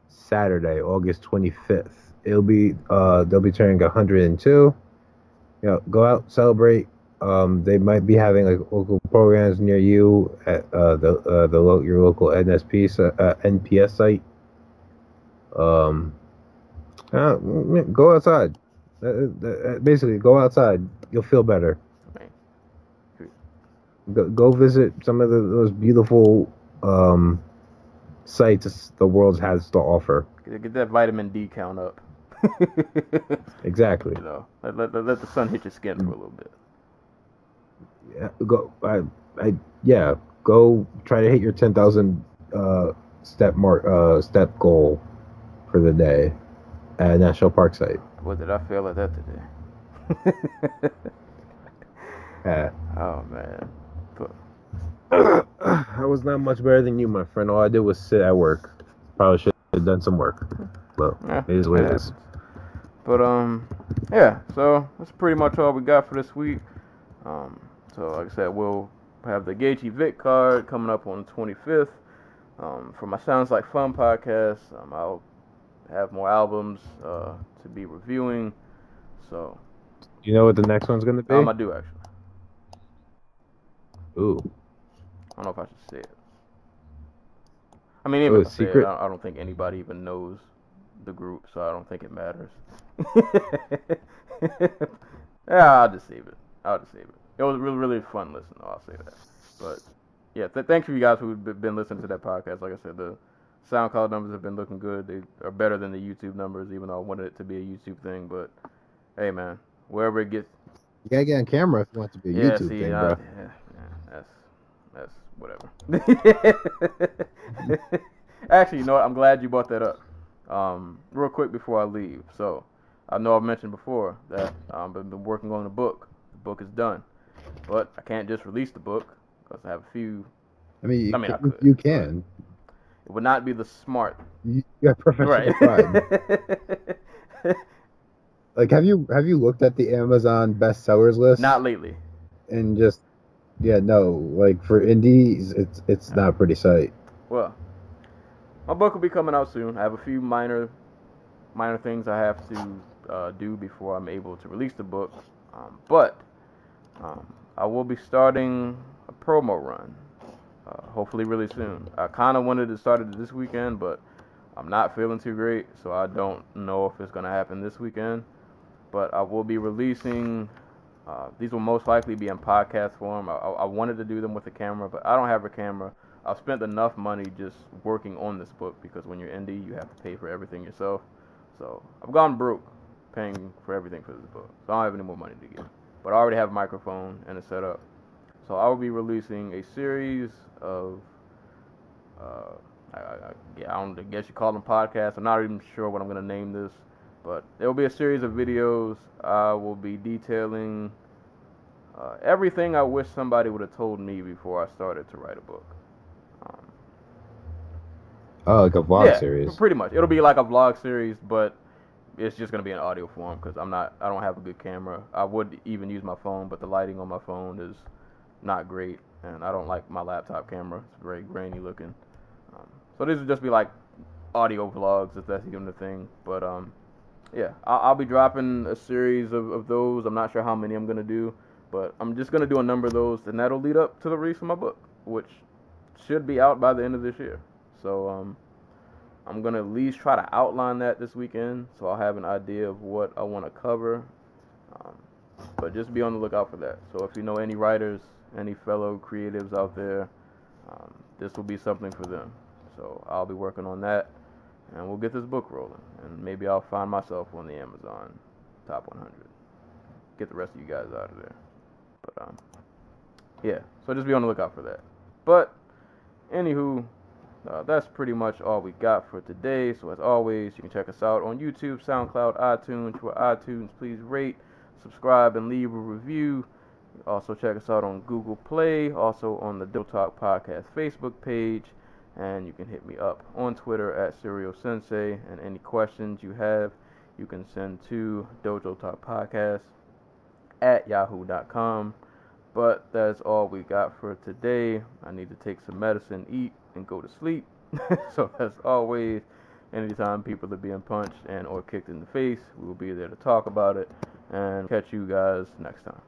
Saturday, August 25th. They'll be turning 102. Go out, celebrate. They might be having like local programs near you at your local NPS site. Go outside. Basically, go outside. You'll feel better. Go visit some of those beautiful sites the world has to offer. Get that vitamin D count up. Exactly. Let the sun hit your skin for a little bit. Yeah, go try to hit your 10,000 step goal for the day at a national park site. What did I fail at that today? Yeah. Oh man. I was not much better than you, my friend. All I did was sit at work. Probably should have done some work. But it is what it is. But yeah, so that's pretty much all we got for this week. So like I said, we'll have the Gaethje Vick card coming up on the 25th. For my Sounds Like Fun podcast, I'll have more albums to be reviewing. So you know what the next one's gonna be? I do actually. Ooh. I don't know if I should say it. I mean, even if I say secret? it, I don't think anybody even knows the group, so I don't think it matters. Yeah, I'll just save it. It was really, really fun listening, I'll say that. But, yeah, thanks for you guys who've been listening to that podcast. Like I said, the SoundCloud numbers have been looking good. They are better than the YouTube numbers, even though I wanted it to be a YouTube thing. But, hey, man, wherever it gets. You gotta get on camera if you want it to be a YouTube thing, bro. That's whatever. Actually, you know what? I'm glad you brought that up. Real quick before I leave. So, I know I've mentioned before that I've been working on the book. The book is done. But I can't just release the book because I have a few. I mean, I could. You can. It would not be the smart. You got professional pride. Like, have you looked at the Amazon bestsellers list? Not lately. And just, like for indies, it's not a pretty sight. Well, my book will be coming out soon. I have a few minor things I have to do before I'm able to release the book. But I will be starting a promo run, hopefully really soon. I kind of wanted to start it this weekend, but I'm not feeling too great, so I don't know if it's going to happen this weekend. But I will be releasing, these will most likely be in podcast form. I wanted to do them with a camera, but I don't have a camera. I've spent enough money just working on this book because when you're indie, you have to pay for everything yourself. So I've gone broke paying for everything for this book. So I don't have any more money to give. But I already have a microphone and a setup. So I will be releasing a series of, I guess you call them podcasts. I'm not even sure what I'm going to name this. But there will be a series of videos. I will be detailing everything I wish somebody would have told me before I started to write a book. Like a vlog series. Pretty much. It'll be like a vlog series, but it's just going to be in audio form because I don't have a good camera. I would even use my phone, but the lighting on my phone is not great, and I don't like my laptop camera. It's very grainy looking. So these will just be like audio vlogs, if that's even the thing. But yeah, I'll be dropping a series of those. I'm not sure how many I'm going to do, but I'm just going to do a number of those, and that'll lead up to the release of my book, which should be out by the end of this year. So I'm going to at least try to outline that this weekend, so I'll have an idea of what I want to cover. But just be on the lookout for that. So if you know any writers, any fellow creatives out there, this will be something for them. So I'll be working on that, and we'll get this book rolling. And maybe I'll find myself on the Amazon Top 100. Get the rest of you guys out of there. But yeah, so just be on the lookout for that. But anywho, that's pretty much all we got for today. So as always, you can check us out on YouTube, SoundCloud, iTunes. For iTunes, please rate, subscribe, and leave a review. Also check us out on Google Play, also on the Dojotalkpodcast Facebook page. And you can hit me up on Twitter at Serial Sensei. And any questions you have, you can send to Dojotalkpodcast at yahoo.com. But that's all we got for today. I need to take some medicine, eat, and go to sleep. So as always, anytime people are being punched and or kicked in the face, we will be there to talk about it. And catch you guys next time.